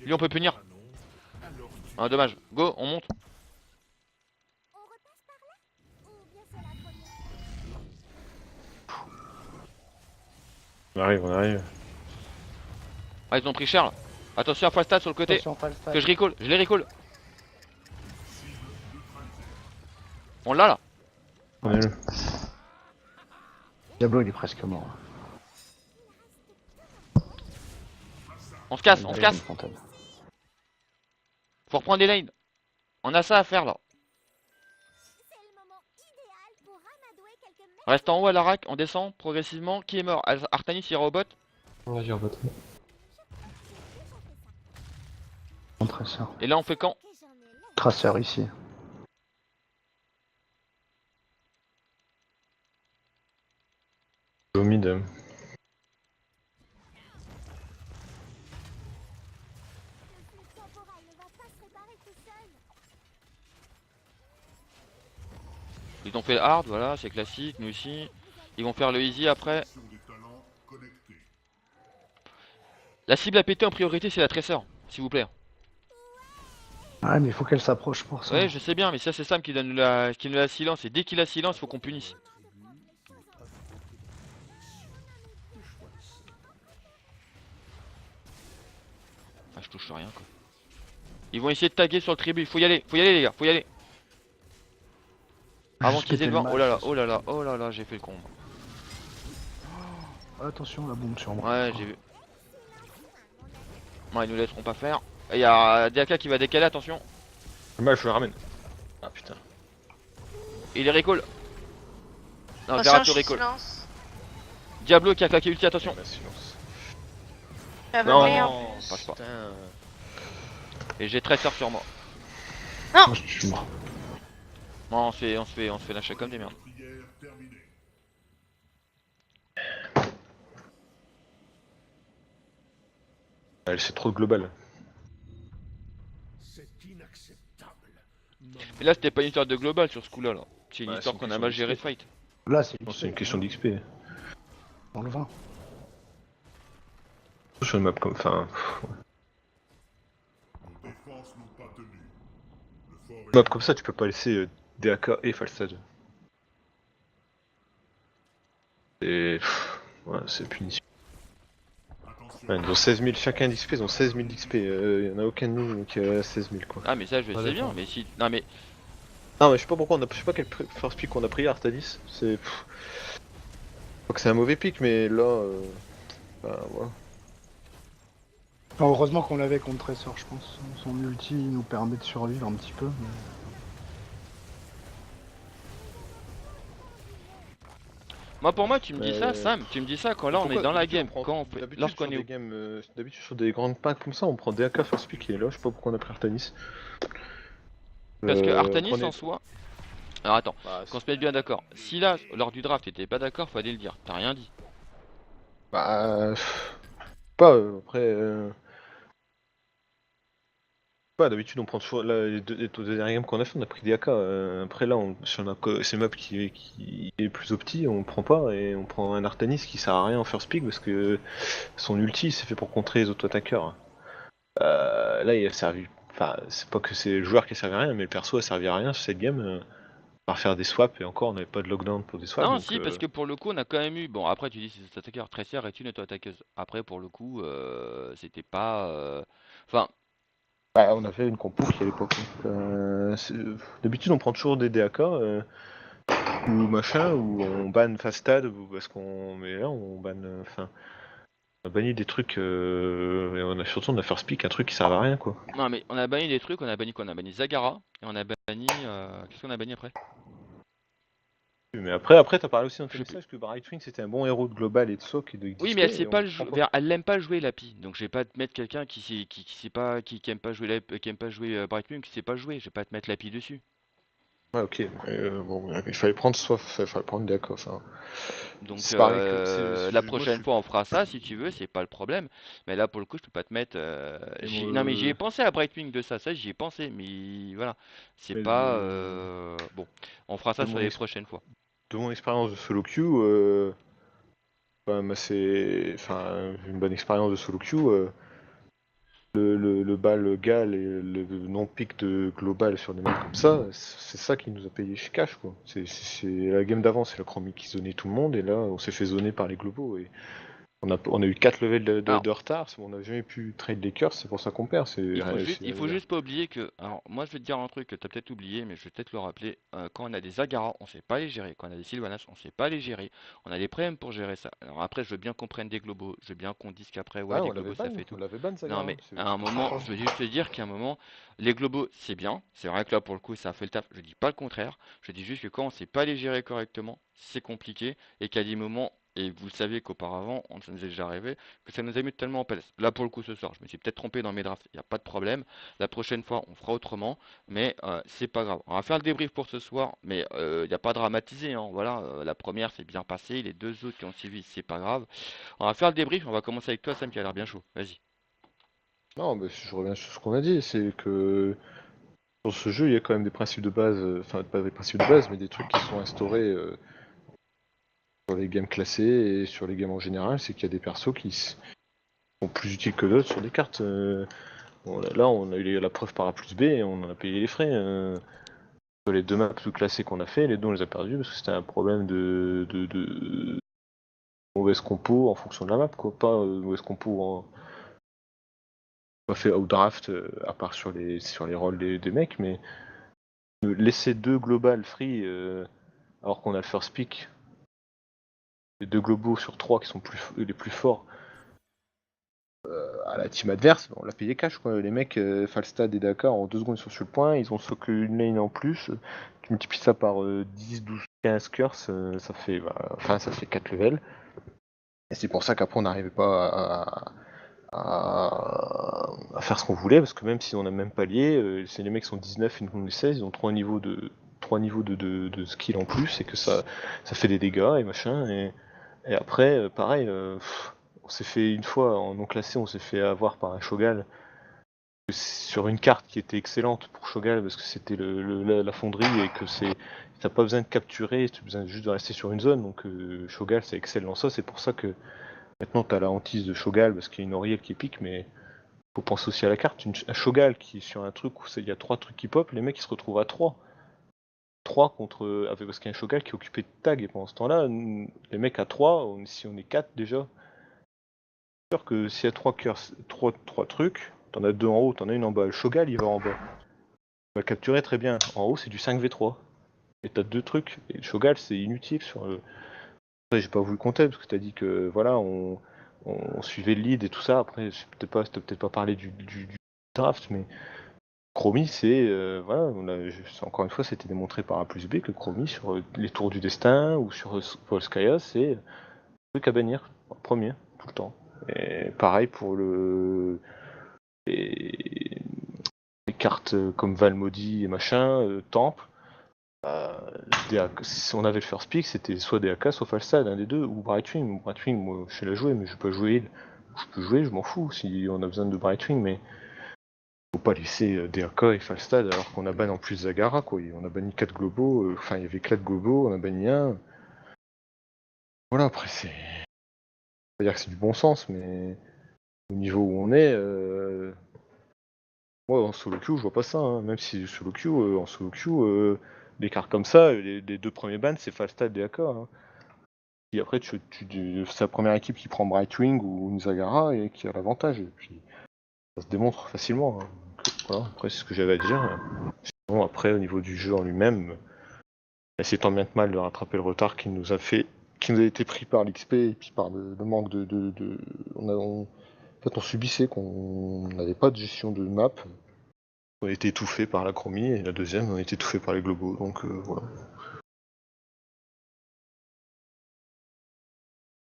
Lui, on peut punir. Ah, dommage. Go, on monte. On repasse par là? Ou bien c'est la première fois? On arrive, on arrive. Ah, ils ont pris cher là. Attention à Fastad sur le côté. Attention, Falstad. Que je recall, je les recall. On l'a là. On est là. Diablo il est presque mort. On se casse, on se casse. Fontaine. Faut reprendre les lanes. On a ça à faire là. C'est le moment idéal pour ramadouer quelques mètres. Reste en haut à l'Arak, on descend progressivement. Qui est mort? Artanis ira au bot. Ouais, j'ai reboté. Un Tracer. Et là, on fait quand? Que j'en ai là. Tracer ici. Au mid. Le flux temporel ne va pas se réparer tout seul. Ils ont fait le hard, voilà, c'est classique, nous aussi. Ils vont faire le easy après. La cible à péter en priorité, c'est la Tracer, s'il vous plaît. Ouais, mais il faut qu'elle s'approche pour ça. Ouais, je sais bien, mais ça c'est Sam qui nous la silence, et dès qu'il a silence, faut qu'on punisse. Ah, je touche rien quoi. Ils vont essayer de taguer sur le tribut, faut y aller les gars, faut y aller. Avant Juste qu'ils aient péter le vent, match, oh là là, c'est oh là là, oh là là, j'ai fait le con. Attention, la bombe sur moi. Ouais, j'ai vu. Ouais, ils nous laisseront pas faire. Il y a DAK qui va décaler, attention. Mal, je le ramène. Ah putain. Il est recall. Non, Attention, Verratti je recall. silence. Diablo qui a claqué ulti, attention. Bah, silence. J'avais Non, rien. non, passe pas. putain. Et j'ai Tracer sur moi. Moi, je suis mort. Non, on se fait lâcher comme des merdes. Elle c'est trop global. Mais là, c'était pas une histoire de global sur ce coup-là. Là. C'est une Ouais, histoire c'est qu'on une a mal question géré de ce fight. Là, c'est Non, c'est une question d'XP. dans le vin. Sur une map comme. Enfin. Une map comme ça, tu peux pas laisser DAK et Falstad. Et. Ouais, c'est punition. Ouais, ils ont 16 000, chacun d'XP, ils ont 16 000 d'XP. Il y en a aucun de nous qui a 16 000 quoi. Ah, mais ça, je Ouais, sais bien. d'accord. Mais si. Non, mais. Non, mais je sais pas pourquoi je sais pas quel first pick on a pris à Artadis. C'est. Je crois que c'est un mauvais pick, mais là. Bah, voilà. Enfin, heureusement qu'on l'avait contre Tracer, je pense. Son ulti nous permet de survivre un petit peu. Mais... Moi, pour moi, tu me dis ça, Euh, Sam. Tu me dis ça quand là, on est Pourquoi dans la d'habitude, game. on prend- Quand on fait. d'habitude, Lorsqu'on sur est. des games, d'habitude sur des grandes packs comme ça, on prend DAK first pick et là, je sais pas pourquoi on a pris Artanis. Parce que Artanis prenez- en soi. Alors attends, Bah, qu'on se mette bien d'accord. Si là, lors du draft, t'étais pas d'accord, fallait le dire. T'as rien dit. bah, pas après. Pas d'habitude, on prend toujours là, les deux dernières games qu'on a fait, on a pris DAK. Après là, sur c'est une map qui est plus opti, on prend pas et on prend un Artanis qui sert à rien en first pick parce que son ulti c'est fait pour contrer les auto-attaqueurs. Là, il a servi. Enfin, c'est pas que c'est le joueur qui a servi à rien, mais le perso a servi à rien sur cette game. Par faire des swaps, et encore, on n'avait pas de lockdown pour des swaps. Non, Donc, si, parce que pour le coup, on a quand même eu. Bon, après, tu dis c'est attaqueur. Tracer est une auto-attaqueuse. Après, pour le coup, c'était pas. Enfin, bah, on avait une compo qui à l'époque. D'habitude, on prend toujours des DAK ou machin, ou on banne Fastad, parce qu'on. Mais là, on banne. Enfin, on a banni des trucs. Et on a surtout, on a first pick un truc qui servait à rien, quoi. non, mais on a banni des trucs. On a banni quoi? On a banni Zagara. Et on a banni. Qu'est-ce qu'on a banni après? Mais après, t'as parlé aussi dans Je ton sais plus. message que Brightwing c'était un bon héros de global et de soc et de Oui, XP, mais elle sait et on pas le le prend jouer. pas. Elle l'aime pas jouer la pi. Donc, je vais pas te mettre quelqu'un qui sait pas, qui aime pas jouer qui aime pas jouer Brightmoon, qui sait pas jouer. Je vais pas te mettre la pi dessus. Ouais, ok. Bon, il fallait prendre il fallait prendre DAK, enfin. Donc C'est pareil que. la Moi, je prochaine suis. fois on fera ça si tu veux, c'est pas le problème. Mais là pour le coup je peux pas te mettre. Non mais j'y ai pensé à Brightwing de ça j'y ai pensé, mais voilà, c'est Mais pas bon. On fera ça de sur mon les ex- prochaines fois. de mon expérience de solo queue, quand même enfin, une bonne expérience de solo queue. Le bal gal et le non-pick de global sur des maps comme ça, c'est ça qui nous a payé chez Cash, quoi. C'est la game d'avant, c'est la chromie qui zonait tout le monde, et là, on s'est fait zoner par les globaux. Et on a eu 4 levels Alors, de retard, on n'a jamais pu trade les curses, c'est pour ça qu'on perd. il faut juste pas oublier que. Alors, moi, je vais te dire un truc que t'as peut-être oublié, mais je vais peut-être le rappeler. Quand on a des Agara, on sait pas les gérer. Quand on a des Sylvanas, on sait pas les gérer. On a des problèmes pour gérer ça. Alors, après, je veux bien qu'on prenne des globaux. Je veux bien qu'on dise qu'après, ouais, Ouais, les globaux, ça fait tout. on l'avait ban, ça, Non, mais à un moment, je veux juste te dire qu'à un moment, les globaux, c'est bien. C'est vrai que là, pour le coup, ça a fait le taf. Je dis pas le contraire. Je dis juste que quand on sait pas les gérer correctement, c'est compliqué. Et qu'à des moments. Et vous le savez qu'auparavant, ça nous est déjà arrivé, que ça nous a mis tellement en PLS. Là, pour le coup, ce soir, je me suis peut-être trompé dans mes drafts, il n'y a pas de problème. La prochaine fois, on fera autrement, mais c'est pas grave. On va faire le débrief pour ce soir, mais il n'y a pas à dramatiser, hein. Voilà, la première s'est bien passée, les deux autres qui ont suivi, c'est pas grave. On va faire le débrief, on va commencer avec toi, Sam, qui a l'air bien chaud. Vas-y. Non, mais je reviens sur ce qu'on a dit, c'est que sur ce jeu, il y a quand même des principes de base, enfin pas des principes de base, mais des trucs qui sont instaurés sur les games classées et sur les games en général, c'est qu'il y a des persos qui sont plus utiles que d'autres sur des cartes. Là, on a eu la preuve par A plus B et on en a payé les frais. Sur les 2 maps plus classées qu'on a fait, les 2 on les a perdus parce que c'était un problème de mauvaise compo en fonction de la map, quoi. Pas mauvaise compo en. Pas fait outdraft à part sur les rôles des mecs, mais laisser 2 global free alors qu'on a le first pick, les 2 globaux sur 3 qui sont les plus forts à la team adverse, on l'a payé cash quoi. Les mecs, Falstad et Dakar en 2 secondes ils sont sur le point, ils ont soc une lane en plus, tu multiplies ça par 10, 12, 15 curses, ça fait 4 levels. Et c'est pour ça qu'après on n'arrivait pas à faire ce qu'on voulait, parce que même si on a même palier, c'est les mecs qui sont 19 et nous on est 16, ils ont 3 niveaux de skill en plus, et que ça fait des dégâts et machin, et après, pareil, on s'est fait une fois, en non classé, on s'est fait avoir par un Shogal, sur une carte qui était excellente pour Shogal, parce que c'était la fonderie, et que t'as pas besoin de capturer, t'as besoin juste de rester sur une zone, donc Shogal c'est excellent dans ça, c'est pour ça que maintenant t'as la hantise de Shogal, parce qu'il y a une Auriel qui est pique, mais faut penser aussi à la carte. Un Shogal qui est sur un truc où il y a 3 trucs qui pop, les mecs ils se retrouvent à 3. 3 contre. Parce qu'il y a un Shogal qui est occupé de tag, et pendant ce temps-là, les mecs à 3, si on est 4 déjà, c'est sûr que s'il y a 3 trucs, t'en as 2 en haut, t'en as une en bas. Le Shogal il va en bas. Il va le capturer très bien. En haut c'est du 5v3. Et t'as 2 trucs. Et le Shogal c'est inutile sur le. Après, j'ai pas voulu compter parce que t'as dit que voilà, on suivait le lead et tout ça. Après, je peut-être pas parler du draft, mais Chromie, c'est encore une fois, c'était démontré par A plus B que Chromie sur les tours du destin ou sur Volskaya, c'est un truc à bannir en premier tout le temps. Et pareil pour les cartes comme Valmaudit et machin, Temple. Si on avait le first pick, c'était soit DAK, soit Falstad, un des deux, ou Brightwing. Brightwing, moi je sais la jouer, mais je vais pas jouer heal. Je peux jouer, je m'en fous si on a besoin de Brightwing, mais faut pas laisser DAK et Falstad alors qu'on a banni en plus Zagara, quoi. On a banni 4 globaux, enfin il y avait 4 globaux, on a banni un. Voilà, après c'est. On va dire que c'est du bon sens, mais au niveau où on est, moi en solo queue, je vois pas ça, hein. Même si solo queue, en solo queue, des cartes comme ça, les 2 premiers bans c'est Falstad et DAK, hein. Et après, c'est la première équipe qui prend Brightwing ou Nzagara et qui a l'avantage. Et puis, ça se démontre facilement. Hein. Donc, voilà, après, c'est ce que j'avais à dire. Sinon, après, au niveau du jeu en lui-même, c'est tant bien que mal de rattraper le retard qui nous a été pris par l'XP et puis par le manque de. En fait, on subissait qu'on n'avait pas de gestion de map. On a été étouffé par la chromie et la deuxième, on a été étouffé par les globaux. Donc, voilà.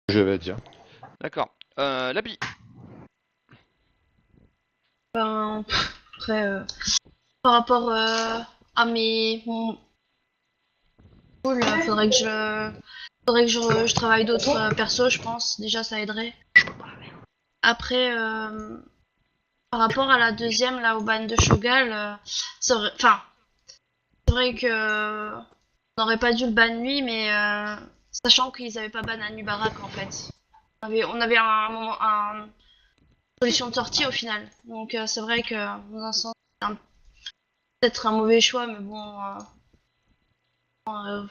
Ce que j'avais à dire. D'accord. Labi. Ben, après, par rapport à mon pool, faudrait que je travaille d'autres persos, je pense. Déjà, ça aiderait. Après, par rapport à la deuxième, là, au ban de Shogal, c'est vrai que on n'aurait pas dû le ban lui, mais sachant qu'ils avaient pas ban Anubarak en fait. On avait un solution de sortie au final. Donc c'est vrai que dans un sens, c'est peut-être un mauvais choix, mais bon. Moi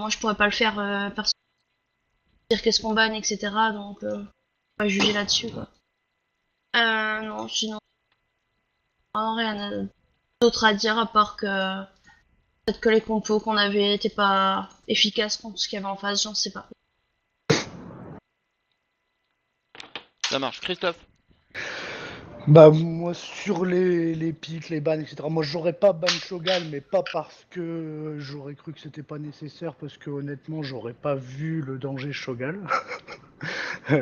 je pourrais pas le faire perso. Dire qu'est-ce qu'on banne, etc. Donc on va juger là-dessus quoi. Non, sinon. Rien d'autre à dire à part que peut-être que les compos qu'on avait étaient pas efficaces contre ce qu'il y avait en face, j'en sais pas. Ça marche. Christophe. Bah moi sur les pics, les bans, etc. Moi j'aurais pas ban Shogal, mais pas parce que j'aurais cru que c'était pas nécessaire, parce que honnêtement j'aurais pas vu le danger Shogal.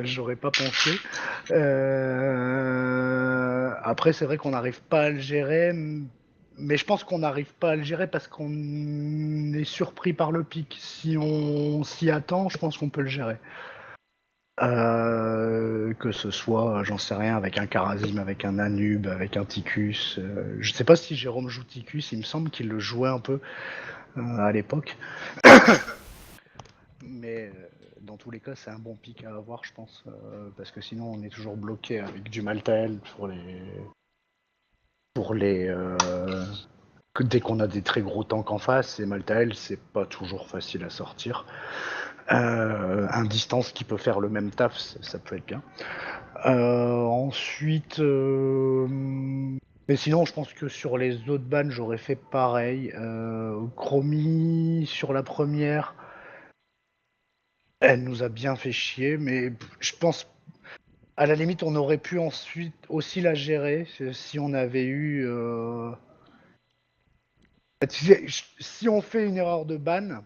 J'aurais pas pensé. Après c'est vrai qu'on n'arrive pas à le gérer, mais je pense qu'on n'arrive pas à le gérer parce qu'on est surpris par le pic. Si on s'y attend, je pense qu'on peut le gérer. Que ce soit, j'en sais rien, avec un Karazim, avec un Anub, avec un Ticus. Je sais pas si Jérôme joue Ticus, il me semble qu'il le jouait un peu à l'époque. Mais dans tous les cas, c'est un bon pic à avoir, je pense. Parce que sinon, on est toujours bloqué avec du Maltael dès qu'on a des très gros tanks en face, et Maltael, c'est pas toujours facile à sortir. Un distance qui peut faire le même taf, ça peut être bien. Ensuite, mais sinon, je pense que sur les autres bans, j'aurais fait pareil. Chromie, sur la première, elle nous a bien fait chier, mais je pense, à la limite, on aurait pu ensuite aussi la gérer si on avait eu. Si on fait une erreur de ban,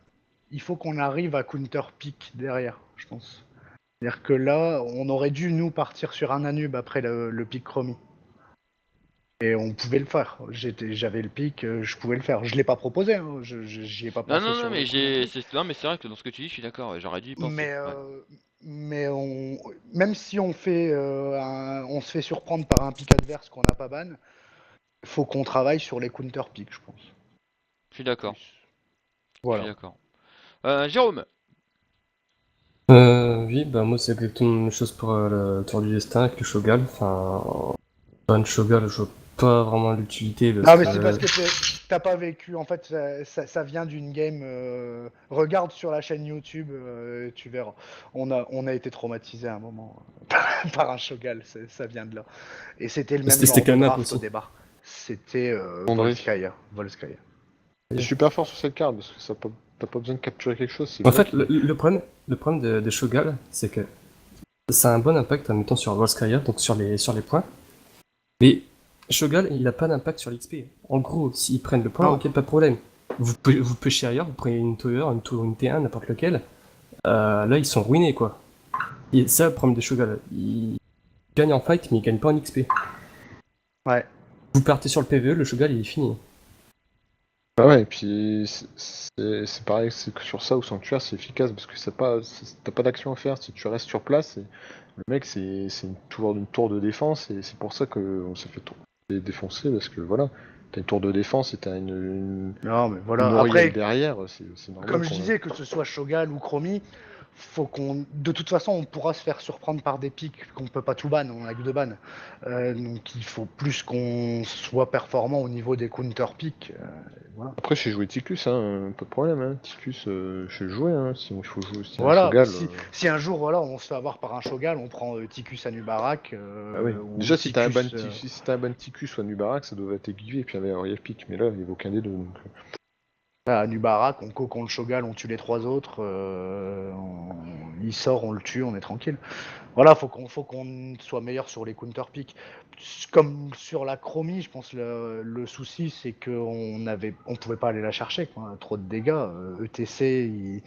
il faut qu'on arrive à counter pick derrière, je pense. C'est-à-dire que là, on aurait dû nous partir sur un Anub après le pick Chromie. Et on pouvait le faire. J'avais le pic, je pouvais le faire. Je l'ai pas proposé, hein. J'y ai pas Non, pensé non, non, sur le mais coup non plus. non, mais c'est vrai que dans ce que tu dis, je suis d'accord. Ouais, j'aurais dû y penser. Mais, Ouais. mais même si on fait, on se fait surprendre par un pic adverse qu'on n'a pas ban, faut qu'on travaille sur les counter pick, je pense. Je suis d'accord. Plus. Je suis Voilà. d'accord. Jérôme. Oui, bah moi c'est exactement la même chose pour le Tour du Destin avec le Shogal. Enfin, ban Shogal, je vois pas vraiment l'utilité parce Non, mais c'est parce que que t'as pas vécu. En fait, ça vient d'une game. Regarde sur la chaîne YouTube, tu verras. On a été traumatisé à un moment par un Shogal. Ça vient de là. Et c'était le même c'était genre de quelle map draft au aussi. départ. C'était André. Volskaya. C'est super fort sur cette carte parce que t'as pas besoin de capturer quelque chose, c'est En toi fait, qui. le problème des Shogal, c'est que ça a un bon impact en mettant sur Volskaya, donc sur les points. Mais Shogal, il a pas d'impact sur l'XP. En gros, s'ils prennent le point, Non. ok, pas de problème. Vous pêchez ailleurs, vous prenez une Tower, une T1, n'importe lequel. Là, ils sont ruinés, quoi. Et ça, le problème des Shogal. Ils gagnent en fight, mais ils gagnent pas en XP. Ouais. Vous partez sur le PvE, le Shogal, il est fini. Ah ouais, et puis c'est pareil, c'est que sur ça ou Sanctuaire, c'est efficace parce que t'as pas d'action à faire. Si tu restes sur place, le mec, c'est une tour de défense et c'est pour ça qu'on s'est fait défoncer parce que voilà, t'as une tour de défense et t'as Non, mais une voilà. Oriel Après, derrière, c'est normal comme je qu'on. disais, que ce soit Shogal ou Chromie, faut qu'on. De toute façon, on pourra se faire surprendre par des pics qu'on peut pas tout ban, on a que deux ban. Donc il faut plus qu'on soit performant au niveau des counter pics. Voilà. Après, j'ai joué Ticus, hein, pas de problème, hein. Ticus, je sais le jouer, hein, si il faut jouer si un Voilà, bah Shogal. si un jour voilà, on se fait avoir par un Shogal, on prend Ticus Anubarak Ah oui. ou Déjà, si t'as un ban Ticus. si t'as un ban Ticus ou un Nubarak, ça devrait être aiguillé et puis avec Oriel Pic, mais là, il n'y a aucun des deux. Donc. Anubarak, on cocon le Shogal, on tue les trois autres, il sort, on le tue, on est tranquille. Voilà, faut qu'on soit meilleur sur les counter picks. Comme sur la chromie, je pense le souci c'est on pouvait pas aller la chercher, quoi. Trop de dégâts. ETC,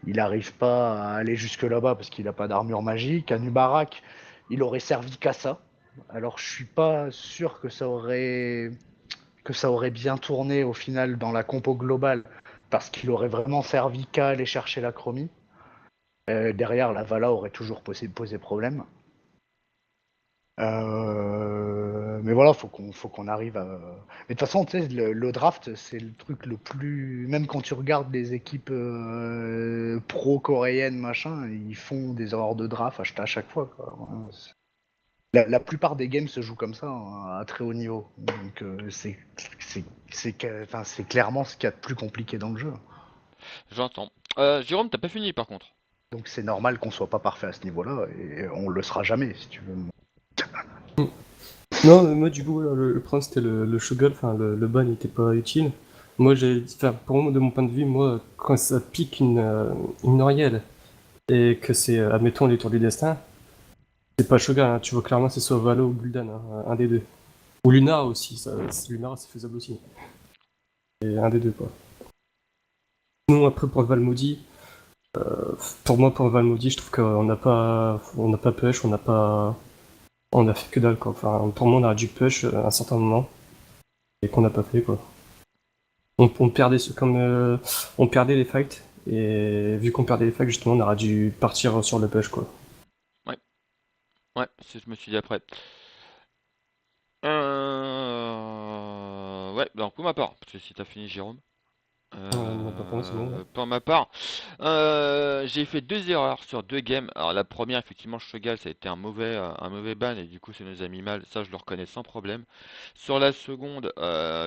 il arrive pas à aller jusque là-bas parce qu'il a pas d'armure magique. Anubarak, il aurait servi qu'à ça. Alors je suis pas sûr que ça aurait bien tourné au final dans la compo globale parce qu'il aurait vraiment servi qu'à aller chercher la chromie. Derrière, la Vala aurait toujours posé problème. Mais voilà, faut qu'on arrive à. Mais de toute façon, tu sais, le draft, c'est le truc le plus. Même quand tu regardes les équipes pro-coréennes, machin, ils font des erreurs de draft à chaque fois, quoi. La plupart des games se jouent comme ça, hein, à très haut niveau. Donc c'est clairement ce qu'il y a de plus compliqué dans le jeu. J'entends. Jérôme, t'as pas fini par contre. Donc c'est normal qu'on soit pas parfait à ce niveau-là, et on le sera jamais, si tu veux. Non, mais moi, du coup, le problème, c'était le Shogal, enfin, le ban n'était pas utile. Moi, pour moi, de mon point de vue, moi, quand ça pique une Oriel, et que c'est, admettons, les Tours du Destin, c'est pas Shogal, hein, tu vois clairement, c'est soit Valo ou Gul'dan, hein, un des deux. Ou Lunara aussi, Lunara, c'est faisable aussi. Et un des deux, quoi. Sinon, après, pour Valmaudit, pour Valmaudit, je trouve qu'on n'a pas push, on a fait que dalle, quoi. Enfin, pour moi, on aurait dû push à un certain moment, et qu'on n'a pas fait, quoi. On perdait on perdait les fights, et vu qu'on perdait les fights, justement, on aurait dû partir sur le push, quoi. Ouais, je me suis dit après. Ouais, bah pour ma part, parce que si t'as fini, Jérôme. Non, pas pour moi, c'est bon. Ouais. Pour ma part, j'ai fait 2 erreurs sur 2 games. Alors la première, effectivement, Shogal, ça a été un mauvais ban et du coup, ça nous a mis mal. Ça, je le reconnais sans problème. Sur la seconde,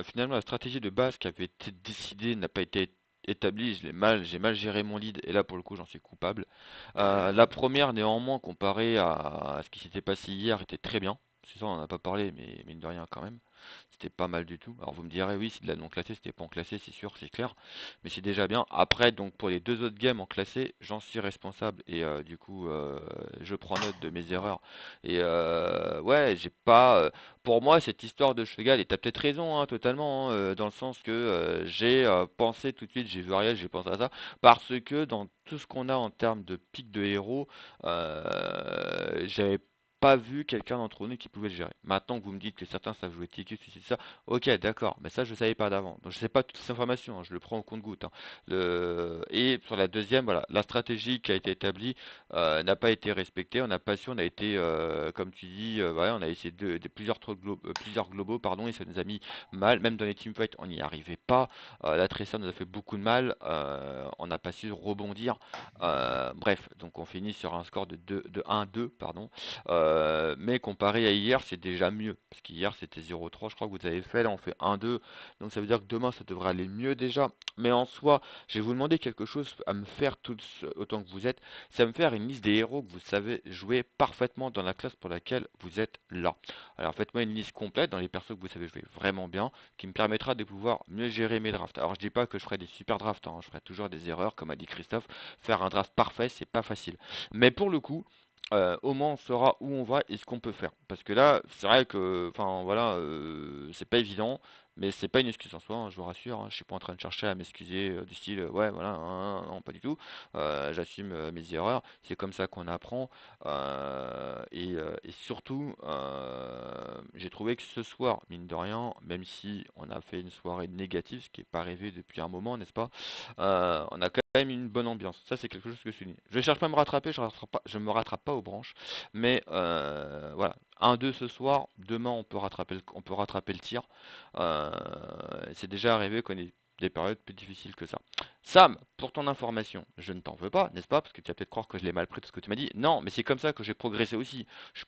finalement, la stratégie de base qui avait été décidée n'a pas été établie. J'ai mal géré mon lead et là, pour le coup, j'en suis coupable. La première, néanmoins, comparée à ce qui s'était passé hier, était très bien. C'est ça, on n'en a pas parlé, mais mine de rien quand même. C'était pas mal du tout. Alors vous me direz, oui, c'est de la non classée, c'était pas en classé, c'est sûr, c'est clair. Mais c'est déjà bien. Après, donc pour les 2 autres games en classé, j'en suis responsable. Et du coup, je prends note de mes erreurs. Et ouais, j'ai pas. Pour moi, cette histoire de Shogal, et t'as peut-être raison, hein, totalement, hein, dans le sens que j'ai pensé tout de suite, j'ai vu Ariel, j'ai pensé à ça. Parce que dans tout ce qu'on a en termes de pic de héros, j'avais pas vu quelqu'un d'entre nous qui pouvait le gérer. Maintenant que vous me dites que certains savent jouer TQ, ceci, ça, ok, d'accord, mais ça je savais pas d'avant. Donc je sais pas toutes ces informations, hein, je le prends au compte-goutte, hein. Et sur la deuxième, voilà, la stratégie qui a été établie n'a pas été respectée. On n'a pas su, on a été, comme tu dis, ouais, on a essayé plusieurs globaux, pardon, et ça nous a mis mal. Même dans les teamfights, on n'y arrivait pas. La Tracer nous a fait beaucoup de mal. On n'a pas su rebondir. Bref, donc on finit sur un score de 1-2, pardon. Mais comparé à hier, c'est déjà mieux. Parce qu'hier, c'était 0-3, je crois que vous avez fait. Là, on fait 1-2. Donc ça veut dire que demain, ça devrait aller mieux déjà. Mais en soi, je vais vous demander quelque chose à me faire tous autant que vous êtes. C'est à me faire une liste des héros que vous savez jouer parfaitement dans la classe pour laquelle vous êtes là. Alors faites-moi une liste complète dans les persos que vous savez jouer vraiment bien, qui me permettra de pouvoir mieux gérer mes drafts. Alors je dis pas que je ferai des super drafts, hein. Je ferai toujours des erreurs, comme a dit Christophe. Faire un draft parfait, c'est pas facile. Mais pour le coup, au moins on saura où on va et ce qu'on peut faire. Parce que là, c'est vrai que, enfin voilà, c'est pas évident, mais c'est pas une excuse en soi, hein, je vous rassure, hein. Je suis pas en train de chercher à m'excuser du style, ouais, voilà, hein, non, pas du tout. J'assume mes erreurs, c'est comme ça qu'on apprend. Et surtout, j'ai trouvé que ce soir, mine de rien, même si on a fait une soirée négative, ce qui n'est pas arrivé depuis un moment, n'est-ce pas? On a quand même une bonne ambiance. Ça, c'est quelque chose que je souligne. Je cherche pas à me rattraper, je me rattrape pas aux branches. Mais voilà, 1-2 ce soir. Demain, on peut rattraper le tir. Euh, c'est déjà arrivé qu'on ait des périodes plus difficiles que ça. Sam, pour ton information, je ne t'en veux pas, n'est-ce pas? Parce que tu vas peut-être croire que je l'ai mal pris tout ce que tu m'as dit. Non, mais c'est comme ça que j'ai progressé aussi. Je suis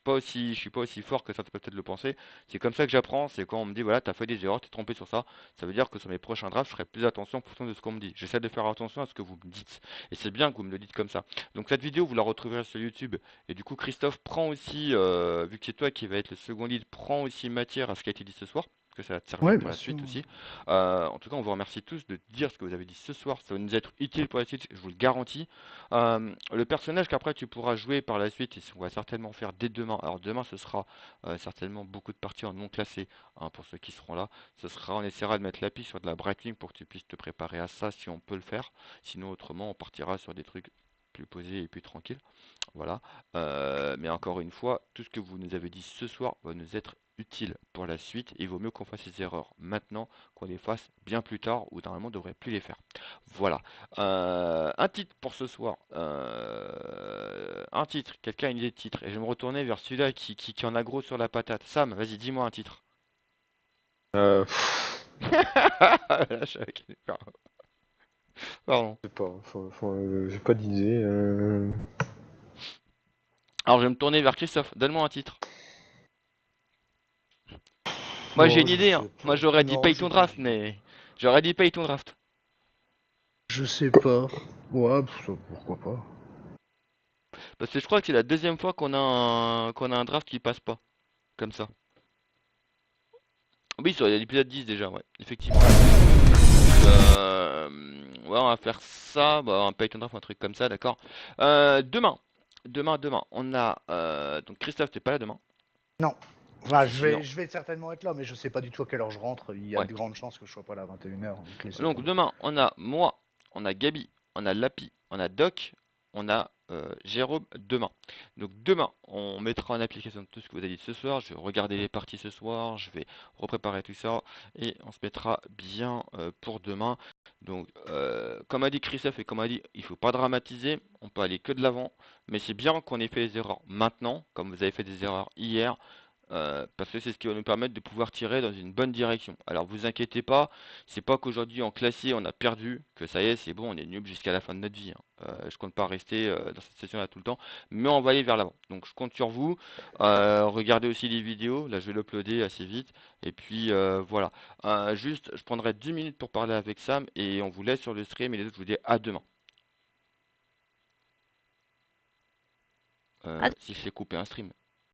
pas aussi fort que ça, tu peux peut-être le penser. C'est comme ça que j'apprends. C'est quand on me dit, voilà, t'as fait des erreurs, t'es trompé sur ça. Ça veut dire que sur mes prochains drafts, je ferai plus attention en fonction de ce qu'on me dit. J'essaie de faire attention à ce que vous me dites. Et c'est bien que vous me le dites comme ça. Donc cette vidéo, vous la retrouverez sur YouTube. Et du coup, Christophe prend aussi, vu que c'est toi qui va être le second lead, prend aussi matière à ce qui a été dit ce soir. Parce que ça va te servir Ouais, pour bien la sûr. suite aussi. En tout cas, on vous remercie tous de dire ce que vous avez dit ce soir. Ça va nous être utile pour la suite, je vous le garantis. Le personnage qu'après tu pourras jouer par la suite, et on va certainement faire dès demain. Alors demain, ce sera certainement beaucoup de parties en non classées, hein, pour ceux qui seront là. On essaiera de mettre l'appui sur de la Brightwing pour que tu puisses te préparer à ça si on peut le faire. Sinon, autrement, on partira sur des trucs plus posés et plus tranquilles. Voilà. Mais encore une fois, tout ce que vous nous avez dit ce soir va nous être utile pour la suite. Et il vaut mieux qu'on fasse ces erreurs maintenant qu'on les fasse bien plus tard ou normalement on ne devrait plus les faire. Voilà. Un titre pour ce soir. Un titre. Quelqu'un a une idée de titre. Et je vais me retourner vers celui-là qui en a gros sur la patate. Sam, vas-y, dis-moi un titre. Là, je savais qu'il allait faire- Pardon. Je sais pas, j'ai pas d'idée. Alors je vais me tourner vers Christophe. Donne-moi un titre. Moi j'ai Oh, une je idée, sais hein. pas. Moi j'aurais dit Non, paye j'ai ton pas draft, d'idée. mais j'aurais dit paye ton draft. Je sais pas. Ouais, pourquoi pas. Parce que je crois que c'est la deuxième fois qu'on a un draft qui passe pas. Comme ça. Oui, sur l'épisode 10 déjà, ouais, effectivement. Donc, ouais, on va faire ça, bah, un paye ton draft, un truc comme ça, d'accord. Demain, on a. Donc Christophe, t'es pas là demain, Non. Enfin, c'est sûr. je vais certainement être là, mais je sais pas du tout à quelle heure je rentre. Il y a Ouais. de grandes chances que je sois pas là à 21h. Donc laissez Donc tomber. demain, on a moi, on a Gabi, on a Lapi, on a Doc, on a Jérôme demain. Donc demain, on mettra en application tout ce que vous avez dit ce soir. Je vais regarder les parties ce soir, je vais repréparer tout ça et on se mettra bien pour demain. Donc comme a dit Christophe et comme a dit, il faut pas dramatiser, on peut aller que de l'avant, mais c'est bien qu'on ait fait des erreurs maintenant, comme vous avez fait des erreurs hier. parce que c'est ce qui va nous permettre de pouvoir tirer dans une bonne direction. Alors vous inquiétez pas, c'est pas qu'aujourd'hui en classier on a perdu, que ça y est, c'est bon, on est nul jusqu'à la fin de notre vie, hein. Je compte pas rester dans cette session-là tout le temps, mais on va aller vers l'avant. Donc je compte sur vous. Regardez aussi les vidéos, là je vais l'uploader assez vite. Et puis voilà. Juste, je prendrai 10 minutes pour parler avec Sam et on vous laisse sur le stream et les autres je vous dis à demain. À- Si je fais couper un stream.